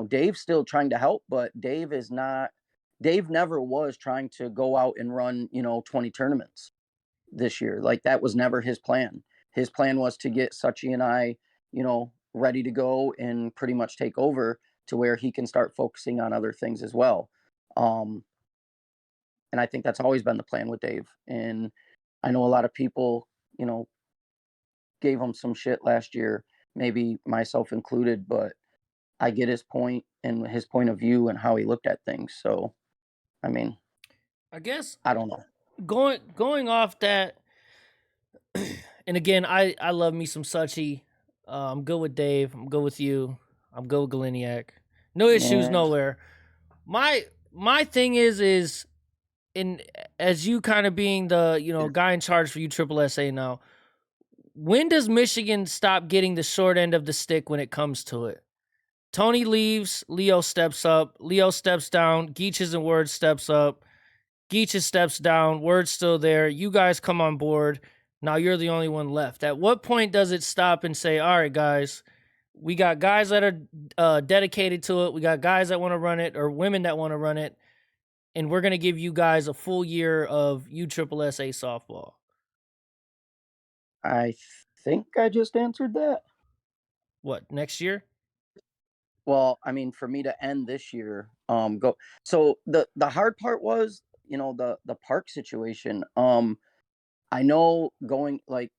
Dave's still trying to help, but Dave never was trying to go out and run, 20 tournaments this year. Like, that was never his plan. His plan was to get Sachi and I, ready to go and pretty much take over to where he can start focusing on other things as well. And I think that's always been the plan with Dave. And I know a lot of people, gave him some shit last year, maybe myself included, but I get his point and his point of view and how he looked at things. So, I guess I don't know. Going off that, and again, I love me some Sachi. I'm good with Dave. I'm good with you. I'm good with Galiniak. No issues nowhere. My thing is in as you kind of being the guy in charge for USSSA now, when does Michigan stop getting the short end of the stick when it comes to it? Tony leaves, Leo steps up, Leo steps down, Geaches and Word steps up, Geaches steps down, Word's still there, you guys come on board, now you're the only one left. At what point does it stop and say, all right, guys, We got guys that are dedicated to it. We got guys that want to run it, or women that want to run it, and we're gonna give you guys a full year of USSSA softball. I think I just answered that. What, next year? Well, I mean, for me to end this year, go. So the hard part was, the park situation. I know going like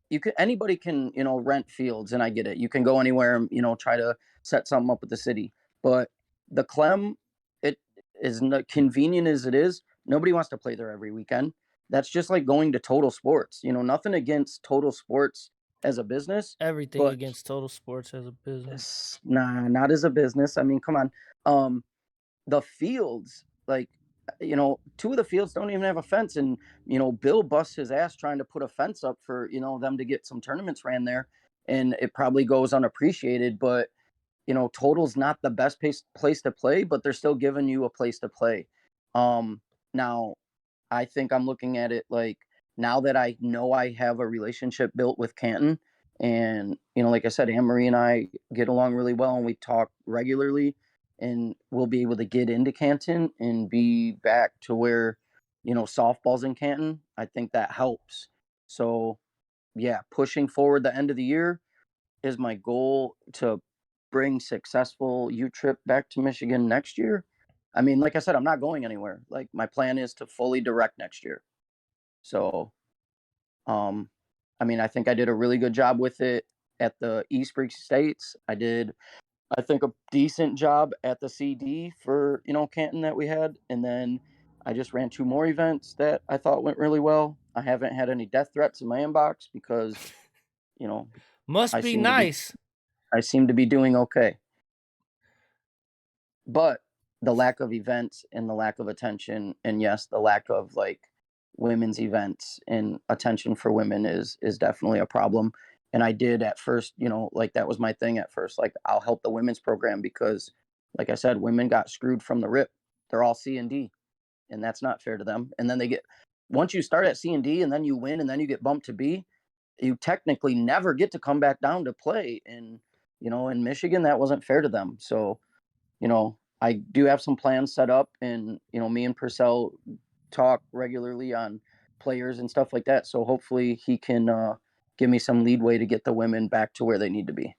you could anybody can rent fields, and I get it. You can go anywhere and try to set something up with the city, but the Clem, it is not convenient as it is. Nobody wants to play there every weekend. That's just like going to Total Sports. Nothing against Total Sports as a business, Everything but against Total Sports as a business. nah, not as a business. I mean, come on. Um, the fields, like, two of the fields don't even have a fence, and Bill busts his ass trying to put a fence up for them to get some tournaments ran there, and it probably goes unappreciated. But Total's not the best place to play, but they're still giving you a place to play. Now I think I'm looking at it like now that I know I have a relationship built with Canton, and like I said, Anne Marie and I get along really well, and we talk regularly, and we'll be able to get into Canton and be back to where softball's in Canton. I think that helps. So yeah, pushing forward the end of the year is my goal to bring successful U trip back to Michigan next year. I mean, like I said, I'm not going anywhere. Like my plan is to fully direct next year. So, um, I mean, I think I did a really good job with it at the East Break States. I did, I think, a decent job at the CD for Canton that we had, and then I just ran 2 more events that I thought went really well. I haven't had any death threats in my inbox because you know Must I be seem to be nice. I seem to be doing okay. But the lack of events and the lack of attention, and yes, the lack of like women's events and attention for women is definitely a problem. And I did at first, like that was my thing at first. Like I'll help the women's program because, like I said, women got screwed from the rip. They're all C and D, and that's not fair to them. And then they get once you start at C and D, and then you win, and then you get bumped to B, you technically never get to come back down to play. And in Michigan, that wasn't fair to them. So I do have some plans set up, and me and Purcell talk regularly on players and stuff like that. So hopefully he can give me some leadway to get the women back to where they need to be.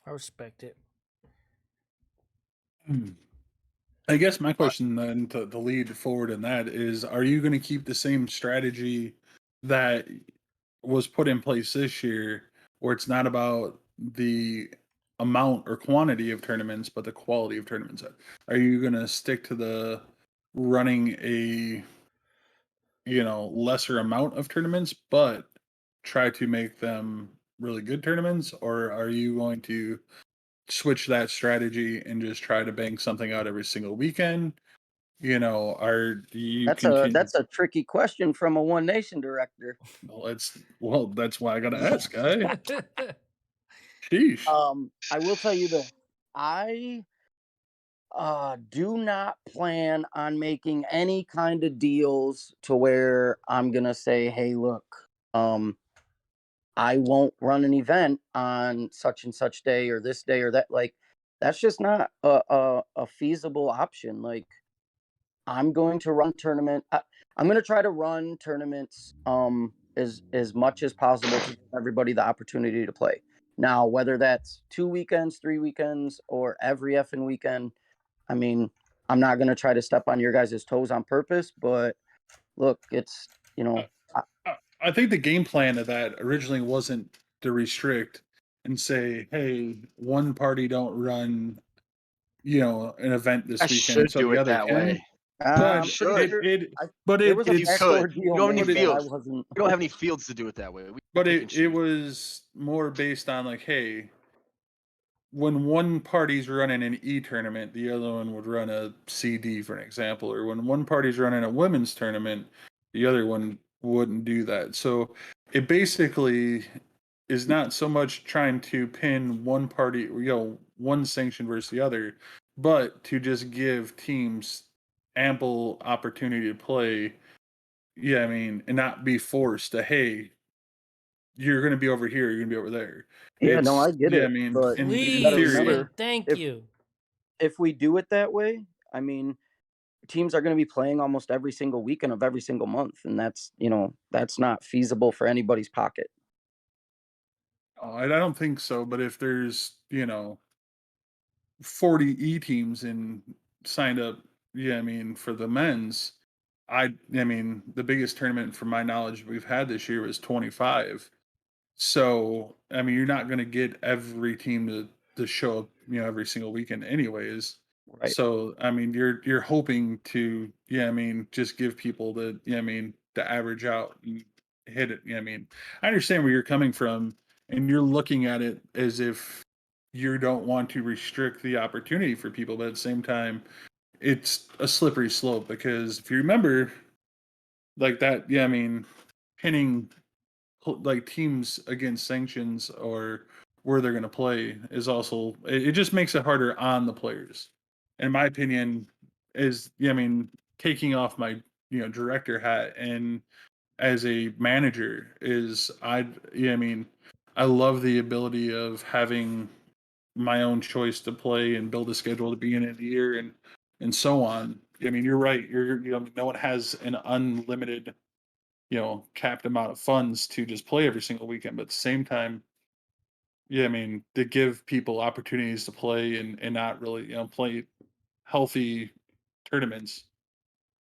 I respect it. I guess my question then to lead forward in that is, are you going to keep the same strategy that was put in place this year, where it's not about the amount or quantity of tournaments, but the quality of tournaments? Are you going to stick to the running a lesser amount of tournaments, but try to make them really good tournaments, or are you going to switch that strategy and just try to bang something out every single weekend? Do you continue? That's a tricky question from a One Nation director. That's why I gotta ask, guy. Sheesh. I will tell you this. I do not plan on making any kind of deals to where I'm gonna say, hey, look, I won't run an event on such and such day or this day or that. Like, that's just not a feasible option. Like, I'm going to run tournament. I'm going to try to run tournaments as much as possible to give everybody the opportunity to play. Now, whether that's 2 weekends, 3 weekends, or every effing weekend, I mean, I'm not going to try to step on your guys' toes on purpose. But look, it's I think the game plan of that originally wasn't to restrict and say, hey, one party don't run, an event I this weekend, should so do the it other that can. way. But I'm pretty Should. it sure it I, but there it was a If you it's could, backdoor you deal don't have any made that I fields. wasn't. You don't have any fields to do it that way. We but pick and it choose. was more based on like, hey, when one party's running an E tournament, the other one would run a CD, for an example, or when one party's running a women's tournament, the other one wouldn't do that. So it basically is not so much trying to pin one party, one sanction versus the other, but to just give teams ample opportunity to play. Yeah, I mean, and not be forced to, hey, you're going to be over here, you're going to be over there. Yeah, no, I It's get yeah, I it, mean, but in you in got to Please theory, and remember thank if you. we do it that way, I mean, teams are going to be playing almost every single weekend of every single month, and that's not feasible for anybody's pocket. I don't think so. But if there's 40 E teams and signed up, yeah, I mean, for the men's, I mean, the biggest tournament from my knowledge we've had this year was 25. So, I mean, you're not going to get every team to show up, every single weekend anyways. Right. So, I mean, you're hoping to, yeah, I mean, just give people the, yeah, I mean, the average out and hit it. Yeah, I mean, I understand where you're coming from, and you're looking at it as if you don't want to restrict the opportunity for people, but at the same time, it's a slippery slope because if you remember, like that, yeah, I mean, pinning like teams against sanctions or where they're going to play is also it just makes it harder on the players. In my opinion, is yeah, I mean, taking off my director hat and as a manager is I mean, I love the ability of having my own choice to play and build a schedule at the beginning of the year and so on. I mean, you're right. No one has an unlimited capped amount of funds to just play every single weekend. But at the same time, yeah, I mean, to give people opportunities to play and not really, play healthy tournaments.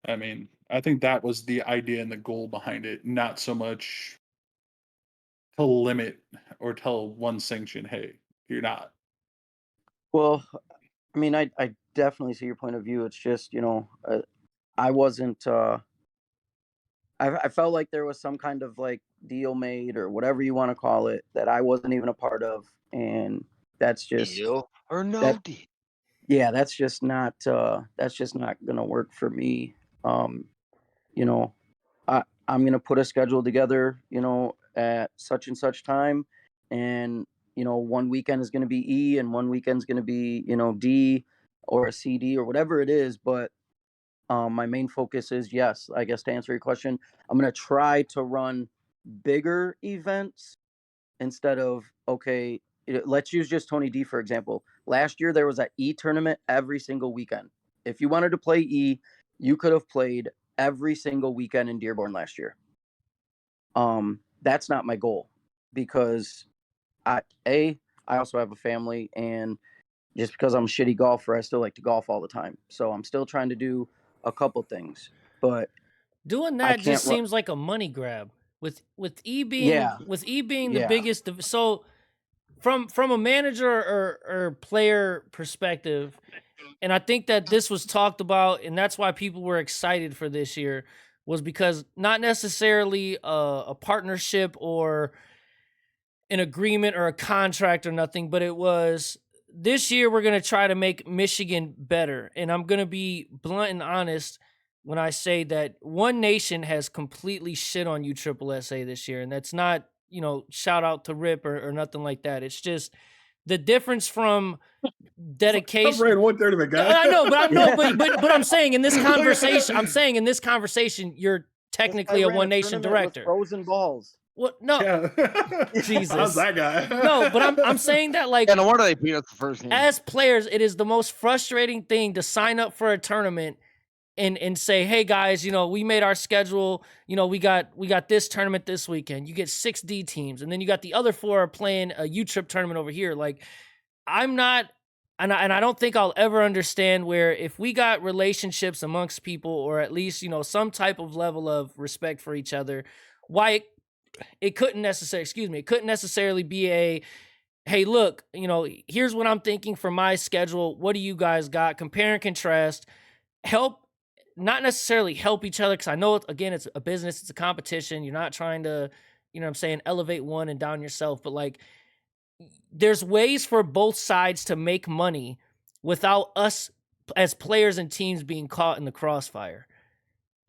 I mean, I think that was the idea and the goal behind it, not so much to limit or tell one sanction, hey, you're not. Well, I mean, I definitely see your point of view. It's just, I wasn't. I felt like there was some kind of like deal made or whatever you want to call it that I wasn't even a part of, and that's just Deal or no that. deal? Yeah, that's just not gonna work for me. Um, you know, I'm gonna put a schedule together, at such and such time, and one weekend is gonna be E, and one weekend's gonna be D or a CD or whatever it is. But my main focus is, yes, I guess to answer your question, I'm gonna try to run bigger events instead of, okay, let's use just Tony D for example. Last year there was an E tournament every single weekend. If you wanted to play E, you could have played every single weekend in Dearborn last year. That's not my goal because I also have a family, and just because I'm a shitty golfer, I still like to golf all the time. So I'm still trying to do a couple things, but Doing I that can't just run. seems like a money grab. Yeah, With E being the yeah. biggest so from a manager or player perspective, and I think that this was talked about, and that's why people were excited for this year, was because not necessarily a partnership or an agreement or a contract or nothing, but it was this year we're going to try to make Michigan better. And I'm going to be blunt and honest when I say that One Nation has completely shit on USSSA this year. And that's not, shout out to Rip or nothing like that. It's just the difference from I'm dedication. right one third of it, No, guy. I know, but I'm no, but I'm saying in this Like- conversation, you're technically I a ran One a Nation tournament with director. frozen balls. What? No, Yeah. Jesus. How's that guy? No, but I'm saying that like Yeah, no wonder they beat us the first game. as players, it is the most frustrating thing to sign up for a tournament and say, hey guys, we made our schedule, we got this tournament this weekend. You get 6 D teams, and then you got the other 4 playing a U-Trip tournament over here. Like, I'm not, and I don't think I'll ever understand where if we got relationships amongst people, or at least, some type of level of respect for each other, why it couldn't necessarily be a, hey, look, here's what I'm thinking for my schedule. What do you guys got? Compare and contrast. Help, not necessarily help each other, because I know, again, it's a business, it's a competition. You're not trying to, elevate one and down yourself. But like, there's ways for both sides to make money without us as players and teams being caught in the crossfire.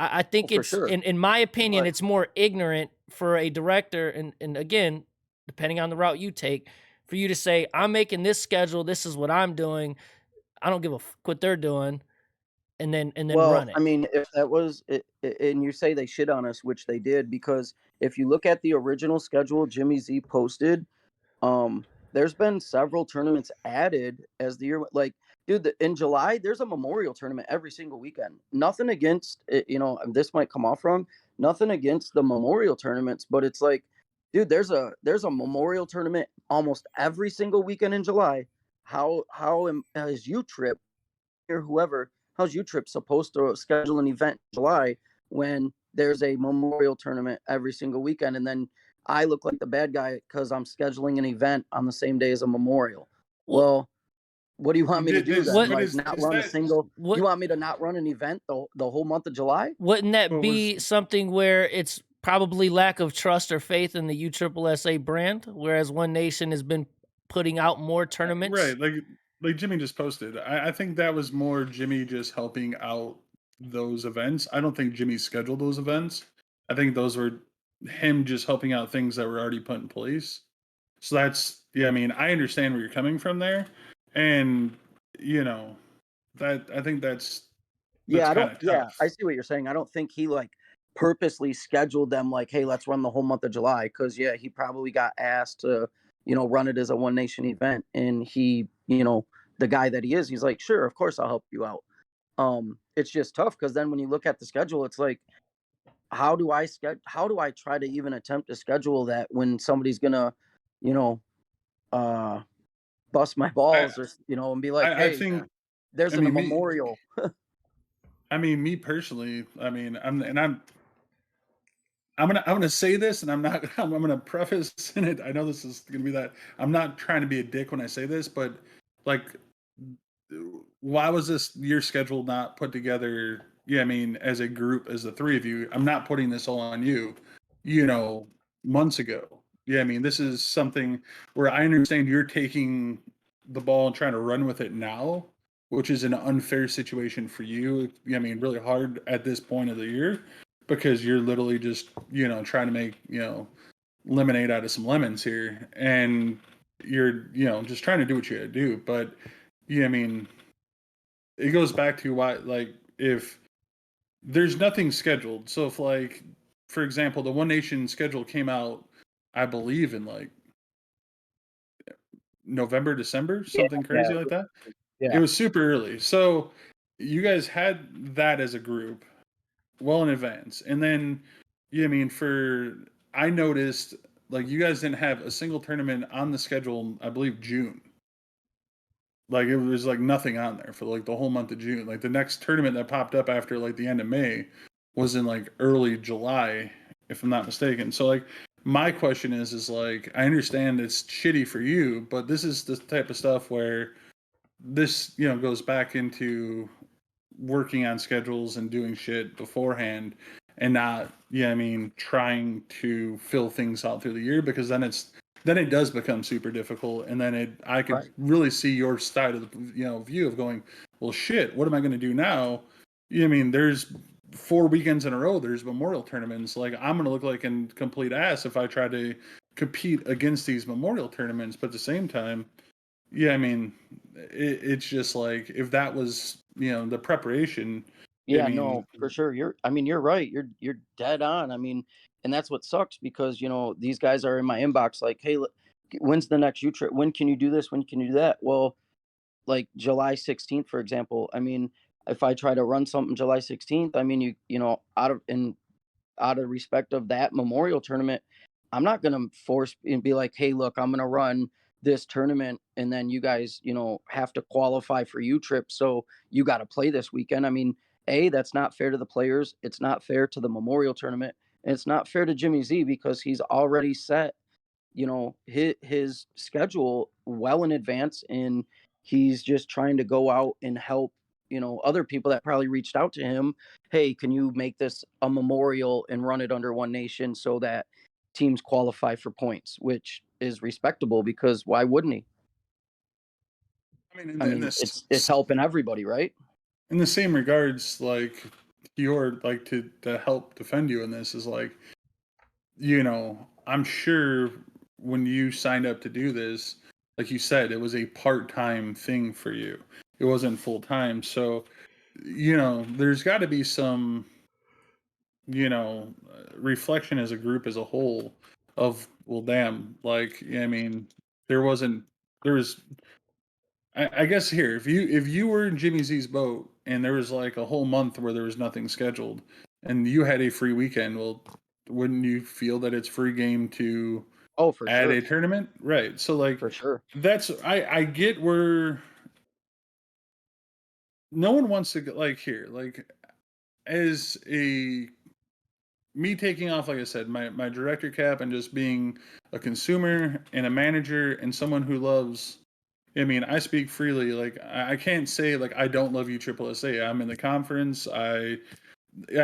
I think For it's, sure. in my opinion, But it's more ignorant for a director, and again, depending on the route you take, for you to say, I'm making this schedule, this is what I'm doing. I don't give a fuck what they're doing. and then Well, run it. I mean, if that was it, and you say they shit on us, which they did, because if you look at the original schedule Jimmy Z posted, there's been several tournaments added as the year like, dude, in July there's a memorial tournament every single weekend. Nothing against it, and this might come off wrong. Nothing against the memorial tournaments, but it's like, dude, there's a memorial tournament almost every single weekend in July. Is U Trip or whoever, how's U-Trip supposed to schedule an event in July when there's a memorial tournament every single weekend? And then I look like the bad guy because I'm scheduling an event on the same day as a memorial. Well, Well, what do you want me to do then? What- But Like, not is run a that single? what You want me to not run an event the whole month of July? wouldn't that what was be something where it's probably lack of trust or faith in the USSSA brand, whereas One Nation has been putting out more tournaments? right? Like Jimmy just posted. I think that was more Jimmy just helping out those events. I don't think Jimmy scheduled those events. I think those were him just helping out things that were already put in place. So that's yeah. I mean, I understand where you're coming from there, and you know that I think that's Yeah, I kind don't. of Yeah, I tough. see what you're saying. I don't think he like purposely scheduled them like, hey, let's run the whole month of July. Because yeah, he probably got asked to, run it as a One Nation event, and he, the guy that he is, he's like, sure, of course, I'll help you out. It's just tough because then when you look at the schedule, it's like, how do I try to even attempt to schedule that when somebody's gonna, you know, uh, bust my I balls or and be like, I hey, think there's I a mean me. memorial. I mean me personally. I mean I'm gonna say this, and I'm not. I'm gonna preface in it. I know this is gonna be that. I'm not trying to be a dick when I say this, but like, why was this year schedule not put together? Yeah, I mean, as a group, as the three of you, I'm not putting this all on you. You know, months ago. Yeah, I mean, this is something where I understand you're taking the ball and trying to run with it now, which is an unfair situation for you. Yeah, I mean, really hard at this point of the year because you're literally just trying to make lemonade out of some lemons here, and you're just trying to do what you gotta do. But yeah, I mean, it goes back to why, like, if there's nothing scheduled, so if, like, for example, the One Nation schedule came out, I believe in like November, December, Yeah, something yeah, crazy like that. It yeah. was super early, so you guys had that as a group well in advance. And then, yeah, I mean, I noticed like you guys didn't have a single tournament on the schedule, I believe June. Like it was like nothing on there for like the whole month of June. Like the next tournament that popped up after like the end of May was in like early July, if I'm not mistaken. So like my question is like I understand it's shitty for you, but this is the type of stuff where this, goes back into working on schedules and doing shit beforehand and not I mean trying to fill things out through the year, because then it does become super difficult, and then I could Right. really see your side of the view of going, well shit, what am I going to do now? I mean, there's 4 weekends in a row there's memorial tournaments. Like I'm going to look like a complete ass if I try to compete against these memorial tournaments, but at the same time, yeah, I mean, it's just like if that was, the preparation. I Yeah, mean, no, for sure. I mean, you're right. You're dead on. I mean, and that's what sucks because, these guys are in my inbox like, "Hey, when's the next U trip? When can you do this? When can you do that?" Well, like July 16th, for example. I mean, if I try to run something July 16th, I mean, out of respect of that memorial tournament, I'm not going to force and be like, hey, look, I'm going to run this tournament and then you guys, have to qualify for U trip. So you got to play this weekend. I mean, that's not fair to the players. It's not fair to the memorial tournament. And it's not fair to Jimmy Z because he's already set his schedule well in advance, and he's just trying to go out and help other people that probably reached out to him. Hey, can you make this a memorial and run it under One Nation so that teams qualify for points, which is respectable because why wouldn't he? I mean, I mean, it's helping everybody, right? in the same regards, like your like to help defend you in this is like, I'm sure when you signed up to do this, like you said, it was a part time thing for you. It wasn't full time. So there's got to be some, reflection as a group as a whole of, well, damn, like, I mean, there wasn't, there was, I guess here, if you were in Jimmy Z's boat and there was like a whole month where there was nothing scheduled and you had a free weekend, well, wouldn't you feel that it's free game to Oh, for add sure. a tournament? Right. So like For sure. that's I get where no one wants to get like here, like as a me taking off, like I said, my director cap and just being a consumer and a manager and someone who loves. I mean, I speak freely. Like I can't say like I don't love you, Triple SA. I'm in the conference. I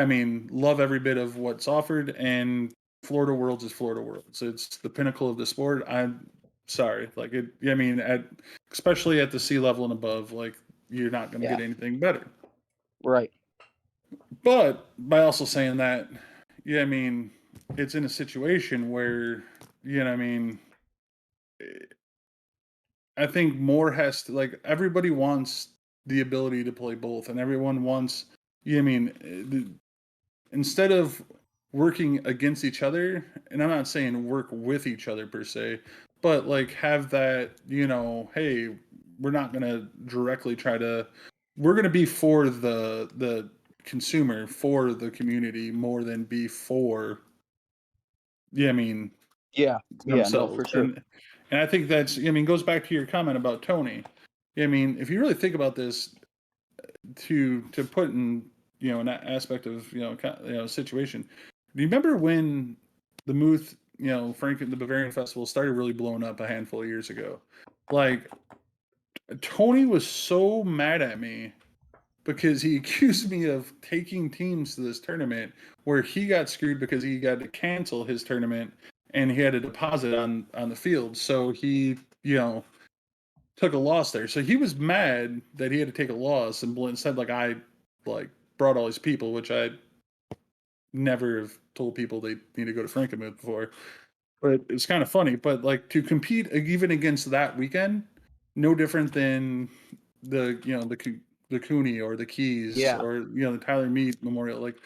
mean, love every bit of what's offered, and Florida Worlds is Florida Worlds. It's the pinnacle of the sport. I'm sorry, like it. I mean, especially at the sea level and above, like you're not going to Yeah. get anything better. Right. But by also saying that, I mean, it's in a situation where, I mean, I think more has to, like, everybody wants the ability to play both, and everyone wants, I mean, instead of working against each other, and I'm not saying work with each other per se, but like have that, hey, we're not going to directly try to, we're going to be for the consumer, for the community more than be for, I mean, Yeah. Yeah. No, themselves. for sure. And I think that's, I mean, goes back to your comment about Tony. I mean, if you really think about this, to put in, an aspect of, situation. Do you remember when the Muth, Frank, the Bavarian Festival started really blowing up a handful of years ago? Like, Tony was so mad at me because he accused me of taking teams to this tournament where he got screwed because he got to cancel his tournament and he had a deposit on the field. So he, took a loss there. So he was mad that he had to take a loss and said like I like brought all these people, which I never have told people they need to go to Frankenmuth before. But it's kind of funny. But like to compete even against that weekend, no different than the Cooney or the Keys Yeah. or the Tyler Mead Memorial. Like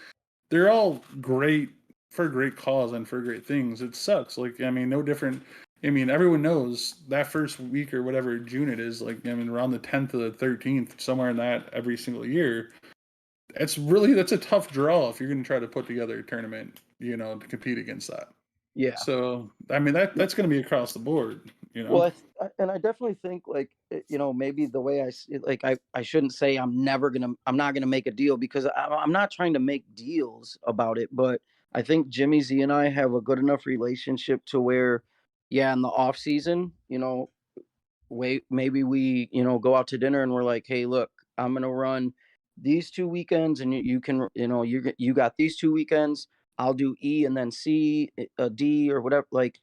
they're all great for a great cause and for great things. It sucks. Like I mean, no different. I mean, everyone knows that first week or whatever June it is. Like I mean, around the 10th to the 13th, somewhere in that every single year. That's a tough draw if you're going to try to put together a tournament, to compete against that. Yeah. So I mean that's going to be across the board. Well, and I definitely think like maybe the way like I shouldn't say I'm not gonna make a deal because I'm not trying to make deals about it, but I think Jimmy Z and I have a good enough relationship to where, yeah, in the off season, maybe we go out to dinner and we're like, hey, look, I'm gonna run these 2 weekends, and you can you got these 2 weekends. I'll do E and then C, D or whatever, like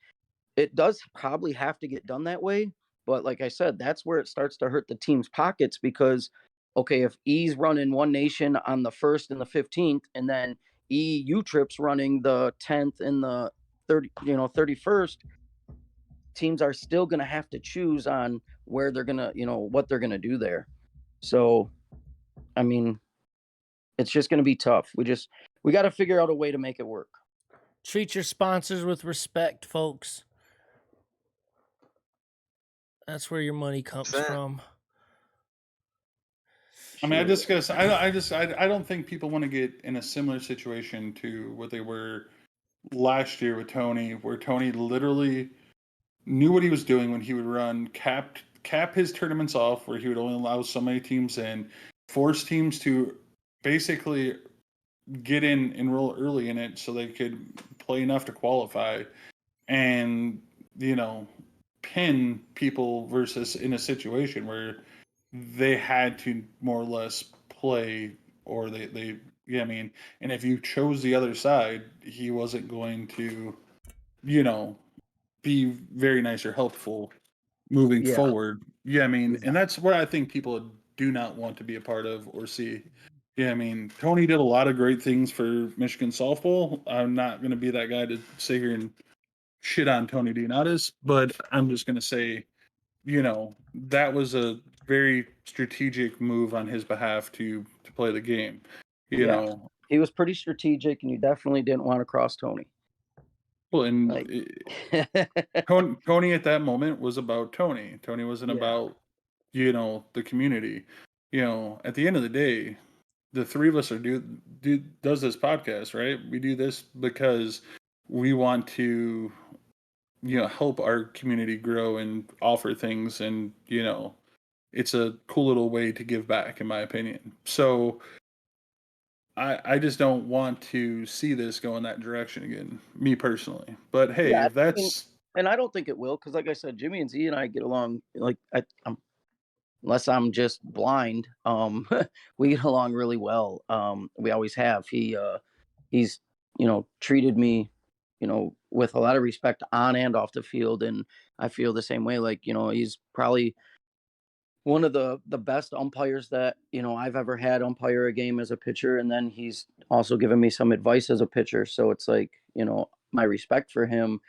it does probably have to get done that way. But like I said, that's where it starts to hurt the team's pockets because, okay, if E's running One Nation on the 1st and the 15th, and then EU Trip's running the 10th and the 31st, teams are still going to have to choose on where they're going to, what they're going to do there. So, I mean, it's just going to be tough. We got to figure out a way to make it work. Treat your sponsors with respect, folks. That's where your money comes from. I mean, I don't think people want to get in a similar situation to what they were last year with Tony, where Tony literally knew what he was doing when he would run cap his tournaments off, where he would only allow so many teams in, force teams to basically get enroll early in it so they could play enough to qualify, and pin people versus in a situation where they had to more or less play, or they yeah, I mean, and if you chose the other side, he wasn't going to, be very nice or helpful moving Yeah. forward. Yeah, I mean, and that's what I think people do not want to be a part of or see. Yeah, I mean, Tony did a lot of great things for Michigan softball. I'm not going to be that guy to sit here and shit on Tony Dionatis, but I'm just going to say, that was a very strategic move on his behalf to play the game. You Yeah. know, He was pretty strategic, and you definitely didn't want to cross Tony. well, and Like, Tony at that moment was about Tony. Tony wasn't Yeah. about, the community. At the end of the day, the three of us does this podcast, right? We do this because we want to, help our community grow and offer things, and it's a cool little way to give back, in my opinion. So I just don't want to see this go in that direction again, me personally. But hey, Yeah, if that's and I don't think it will, because like I said, Jimmy and Z and I get along like unless I'm just blind, we get along really well. We always have. He's treated me, with a lot of respect on and off the field, and I feel the same way. Like, he's probably one of the best umpires that I've ever had umpire a game as a pitcher, and then he's also given me some advice as a pitcher. So it's like, my respect for him,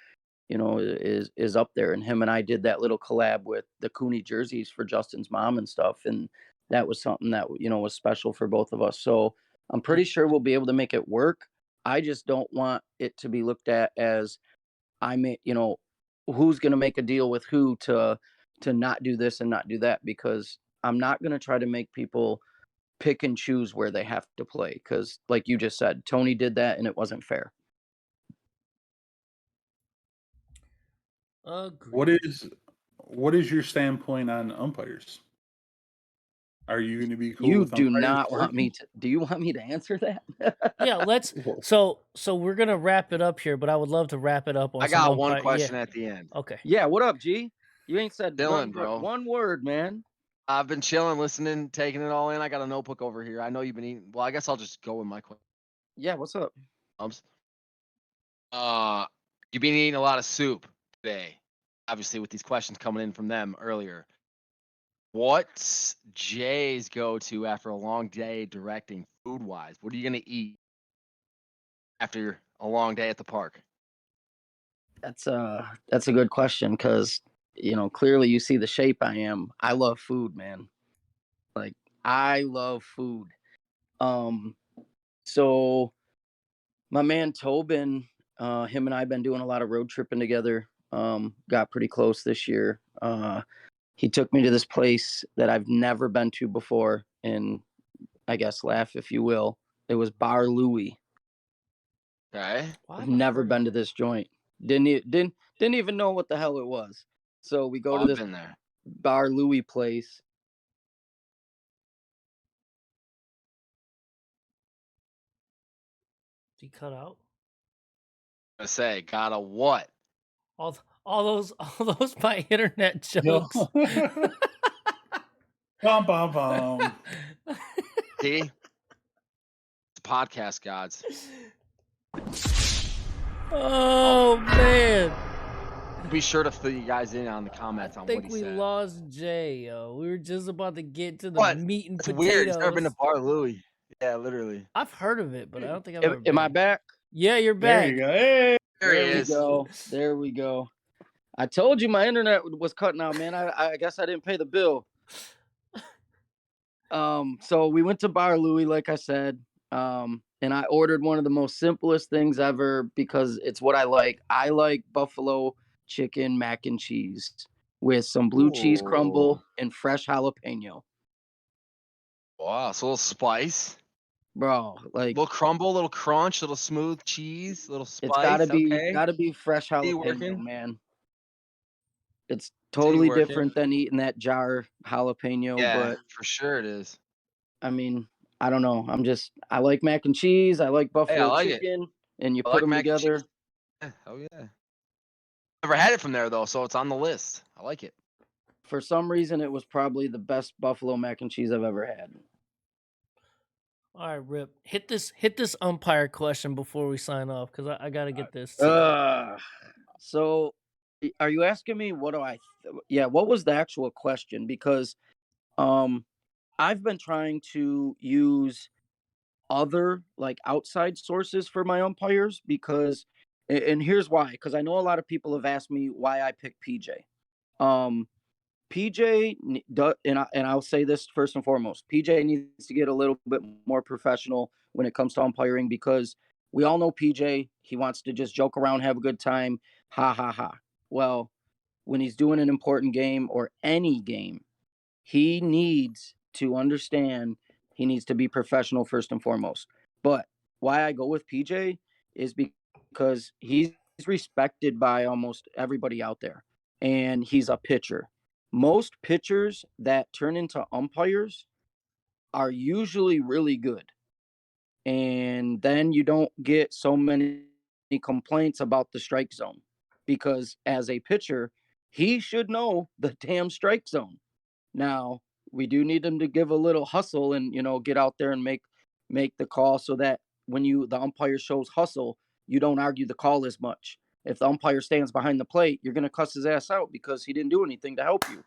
is up there. And him and I did that little collab with the Cooney jerseys for Justin's mom and stuff, and that was something that was special for both of us. So I'm pretty sure we'll be able to make it work. I just don't want it to be looked at as who's going to make a deal with who to not do this and not do that, because I'm not going to try to make people pick and choose where they have to play, because like you just said, Tony did that and it wasn't fair. Agreed. what is your standpoint on umpires? Are you going to be cool You with do umpires not want me working? to do you want me to answer that? Yeah, let's. So we're gonna wrap it up here, but I would love to wrap it up on I some got one umpire. question Yeah. at the end. Okay. Yeah, what up, G? You ain't said Dylan, nothing but bro. one word, man. I've been chilling, listening, taking it all in. I got a notebook over here. I know you've been eating. Well, I guess I'll just go with my question. Yeah, what's up? You've been eating a lot of soup today. Obviously, with these questions coming in from them earlier. What's Jay's go-to after a long day directing food-wise? What are you gonna eat after a long day at the park? That's a good question, because clearly you see the shape I am. I love food, man. Like, I love food. So my man Tobin, him and I have been doing a lot of road tripping together. Got pretty close this year. He took me to this place that I've never been to before, and I guess laugh if you will. It was Bar Louie. Okay. I've never been to this joint. Didn't even know what the hell it was. So we go to I've this been there. Bar Louie place. He cut out. I say, got a what? All those my internet Yo. jokes. Bum, bum, bum. See? It's podcast gods. Oh man. Be sure to fill you guys in on the comments on I what think he we said. lost Jay, yo. We were just about to get to the What? meat and It's potatoes. weird. He's never been to Bar Louie. Yeah, literally. I've heard of it, but I don't think I've ever been. Am I back? Yeah, you're There back. you go. Hey. There he There we is. go. There we go. I told you my internet was cutting out, man. I guess I didn't pay the bill. So we went to Bar Louie, like I said. And I ordered one of the most simplest things ever, because it's what I like. I like buffalo chicken mac and cheese with some blue cheese crumble and fresh jalapeno. Wow, so a little spice. Bro, like, Little crumble, little crunch, little smooth cheese, little spice. it's gotta okay. be fresh You jalapeno, working? man. It's totally working? different than eating that jar jalapeno, Yeah, but for sure it is. I mean, I don't know. I like mac and cheese. I like buffalo like it. chicken, and you I put like them mac and together. cheese. Yeah, oh yeah. Never had it from there though, so it's on the list. I like it. For some reason, it was probably the best buffalo mac and cheese I've ever had. All right, Rip. Hit this umpire question before we sign off, because I got to get this. So are you asking me what do yeah, what was the actual question? Because I've been trying to use other, like, outside sources for my umpires, because and here's why, because I know a lot of people have asked me why I picked PJ. PJ and I'll say this first and foremost. PJ needs to get a little bit more professional when it comes to umpiring because we all know PJ. He wants to just joke around, have a good time, ha ha ha. Well, when he's doing an important game or any game, he needs to understand he needs to be professional first and foremost. But why I go with PJ is because he's respected by almost everybody out there, and he's a pitcher. Most pitchers that turn into umpires are usually really good. And then you don't get so many complaints about the strike zone because as a pitcher, he should know the damn strike zone. Now, we do need him to give a little hustle and, get out there and make the call so that when the umpire shows hustle, you don't argue the call as much. If the umpire stands behind the plate, you're going to cuss his ass out because he didn't do anything to help you.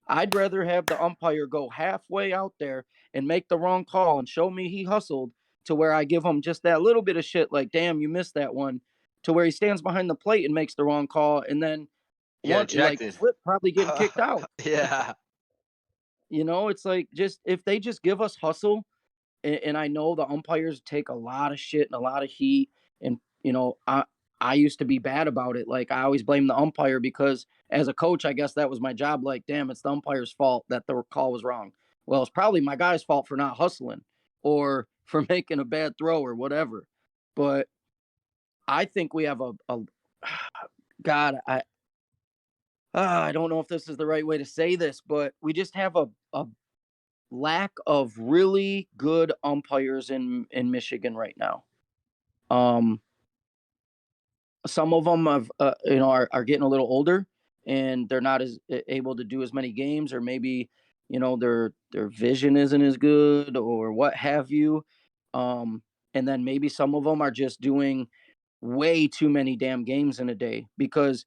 I'd rather have the umpire go halfway out there and make the wrong call and show me he hustled to where I give him just that little bit of shit like, damn, you missed that one, to where he stands behind the plate and makes the wrong call and then Flip probably getting kicked out. Yeah. It's like if they just give us hustle, and I know the umpires take a lot of shit and a lot of heat, and I used to be bad about it. Like I always blame the umpire because as a coach, I guess that was my job. Like, damn, it's the umpire's fault that the call was wrong. Well, it's probably my guy's fault for not hustling or for making a bad throw or whatever. But I think we have a God, I don't know if this is the right way to say this, but we just have a lack of really good umpires in Michigan right now. Some of them are getting a little older and they're not as able to do as many games, or maybe their vision isn't as good or what have you. And then maybe some of them are just doing way too many damn games in a day, because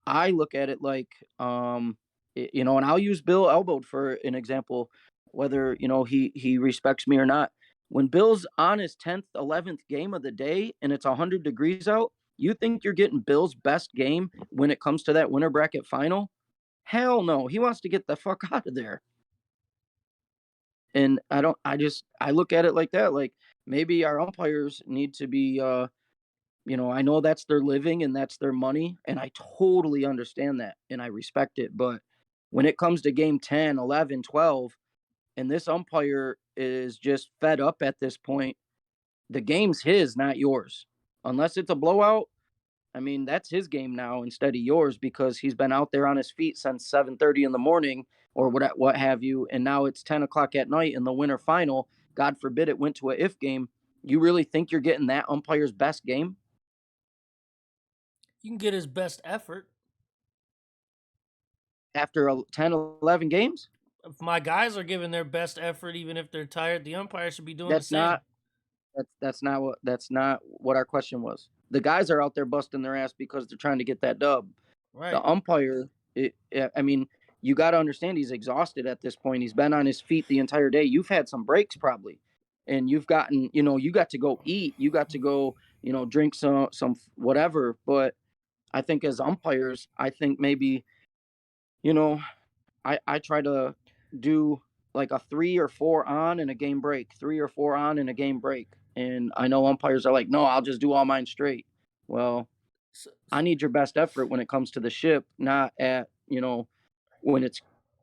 I look at it like, and I'll use Bill Elbowed for an example, whether, he respects me or not. When Bill's on his 10th, 11th game of the day and it's 100 degrees out, you think you're getting Bill's best game when it comes to that winter bracket final? Hell no. He wants to get the fuck out of there. And I look at it like that. Like maybe our umpires need to be, I know that's their living and that's their money, and I totally understand that and I respect it. But when it comes to game 10, 11, 12, and this umpire is just fed up at this point, the game's his, not yours. Unless it's a blowout, I mean, that's his game now instead of yours, because he's been out there on his feet since 7:30 in the morning or what have you, and now it's 10 o'clock at night in the winter final. God forbid it went to a if game. You really think you're getting that umpire's best game? You can get his best effort. After 10, 11 games? If my guys are giving their best effort, even if they're tired, the umpire should be doing the same. That's not what our question was. The guys are out there busting their ass because they're trying to get that dub. Right. The umpire, I mean, you got to understand he's exhausted at this point. He's been on his feet the entire day. You've had some breaks probably, and you've gotten, you got to go eat. You got to go, drink some whatever. But I think as umpires, I think maybe, I try to do like a 3 or 4 on and a game break, 3 or 4 on and a game break. And I know umpires are like, no, I'll just do all mine straight. Well, I need your best effort when it comes to the ship, not at, when it's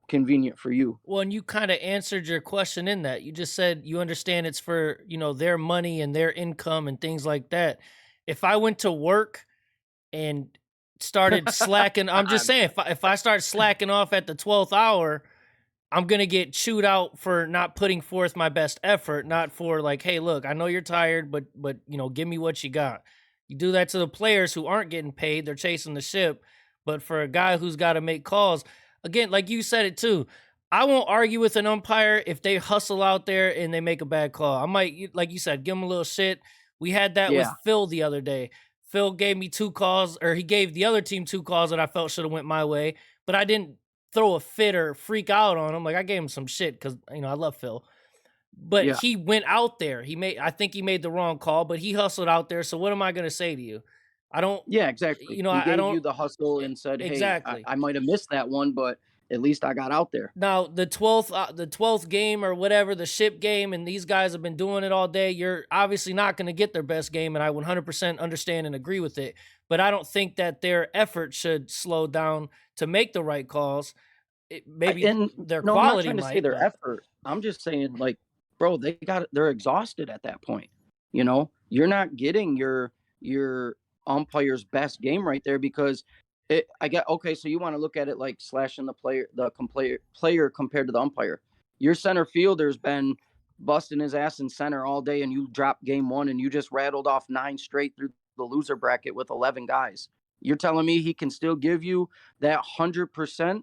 convenient for you. Well, and you kind of answered your question in that. You just said you understand it's for, their money and their income and things like that. If I went to work and started slacking, I'm just saying, if I start slacking off at the 12th hour, I'm going to get chewed out for not putting forth my best effort, not for like, hey, look, I know you're tired, but give me what you got. You do that to the players who aren't getting paid. They're chasing the ship. But for a guy who's got to make calls, again, like you said it too, I won't argue with an umpire if they hustle out there and they make a bad call. I might, like you said, give them a little shit. We had that with Phil the other day. Phil gave me 2 calls, or he gave the other team 2 calls that I felt should have went my way, but I didn't throw a fit or freak out on him. Like I gave him some shit because I love Phil, but he went out there. I think he made the wrong call, but he hustled out there. So what am I going to say to you? I don't. Yeah, exactly. He I gave you the hustle and said, hey, exactly. I might have missed that one, but at least I got out there. Now the 12th game or whatever, the ship game, and these guys have been doing it all day. You're obviously not going to get their best game, and I 100% understand and agree with it. But I don't think that their effort should slow down to make the right calls. Maybe their no, quality I'm not trying to say might, their but effort. I'm just saying, like, bro, they're exhausted at that point. You know, you're not getting your umpire's best game right there because I get okay. So you want to look at it like slashing the player compared to the umpire. Your center fielder's been busting his ass in center all day, and you dropped game one, and you just rattled off 9 straight through the loser bracket with 11 guys. You're telling me he can still give you that 100%?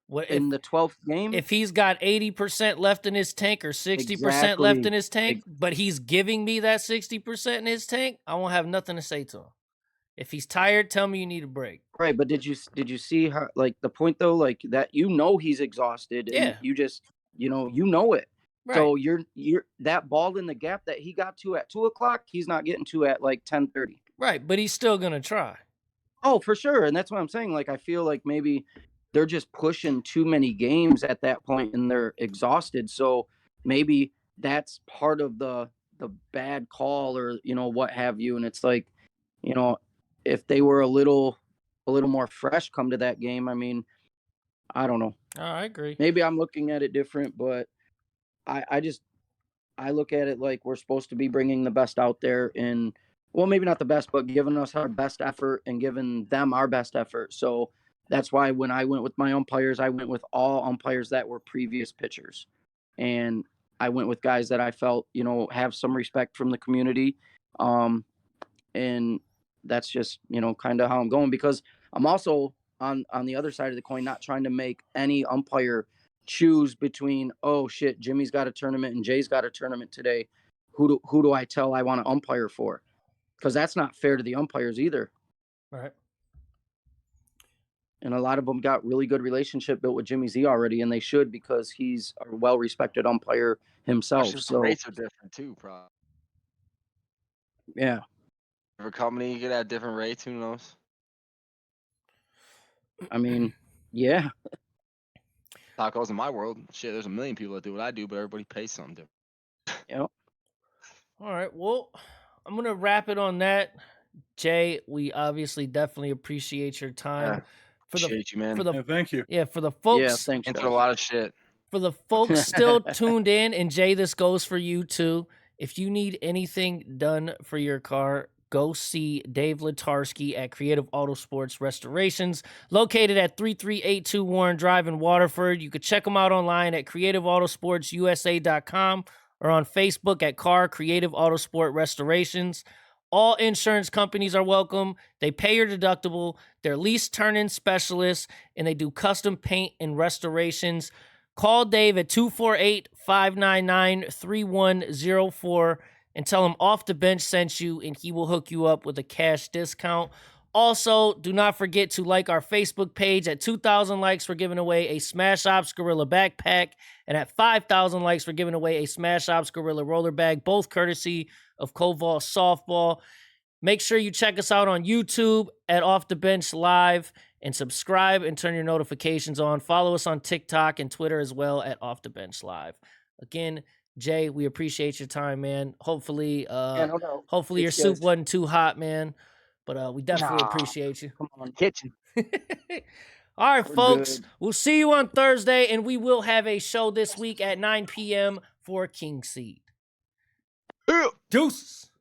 what In the 12th game, if he's got 80% left in his tank or 60% left in his tank, but he's giving me that 60% in his tank, I won't have nothing to say to him. If he's tired, tell me you need a break. Right, but did you see how, like, the point though, like, that he's exhausted, and Yeah. you just you know it. Right. So you're that ball in the gap that he got to at 2:00, he's not getting to at like 10:30. Right, but he's still gonna try. Oh, for sure, and that's what I'm saying. Like, I feel like maybe they're just pushing too many games at that point, and they're exhausted. So maybe that's part of the bad call, or what have you. And it's like, if they were a little more fresh come to that game, I mean, I don't know. Oh, I agree. Maybe I'm looking at it different, but I look at it like we're supposed to be bringing the best out there, and well, maybe not the best, but giving us our best effort and giving them our best effort. So that's why when I went with my umpires, I went with all umpires that were previous pitchers, and I went with guys that I felt have some respect from the community, and that's just kind of how I'm going, because I'm also on the other side of the coin, not trying to make any umpire choose between, oh shit, Jimmy's got a tournament and Jay's got a tournament today. Who do I tell I want to umpire for? Because that's not fair to the umpires either. Right. And a lot of them got really good relationship built with Jimmy Z already, and they should, because he's a well-respected umpire himself. The So rates are different too, probably. yeah, Every company could have different rates. Who knows? I mean, yeah. Tacos in my world, shit. There's a million people that do what I do, but everybody pays something different. Yep. All right. Well, I'm gonna wrap it on that. Jay, we obviously definitely appreciate your time. Yeah, appreciate you, man. Thank you. Yeah, for the folks. Yeah, thanks. Answered a lot of shit. For the folks still tuned in, and Jay, this goes for you too. If you need anything done for your car, go see Dave Latarski at Creative Autosports Restorations, located at 3382 Warren Drive in Waterford. You can check them out online at creativeautosportsusa.com or on Facebook at Car Creative Autosport Restorations. All insurance companies are welcome. They pay your deductible. They're lease turn-in specialists, and they do custom paint and restorations. Call Dave at 248-599-3104 and tell him Off the Bench sent you, and he will hook you up with a cash discount. Also, do not forget to like our Facebook page. At 2,000 likes, we're giving away a Smash Ops Gorilla backpack, and at 5,000 likes, we're giving away a Smash Ops Gorilla roller bag, both courtesy of Koval Softball. Make sure you check us out on YouTube at Off the Bench Live, and subscribe and turn your notifications on. Follow us on TikTok and Twitter as well at Off the Bench Live. Again, Jay, we appreciate your time, man. Hopefully, hopefully your soup wasn't too hot, man. But we definitely appreciate you. Come on, Kitchen. All right, folks. We'll see you on Thursday, and we will have a show this week at 9 p.m. for King Seed. Deuces.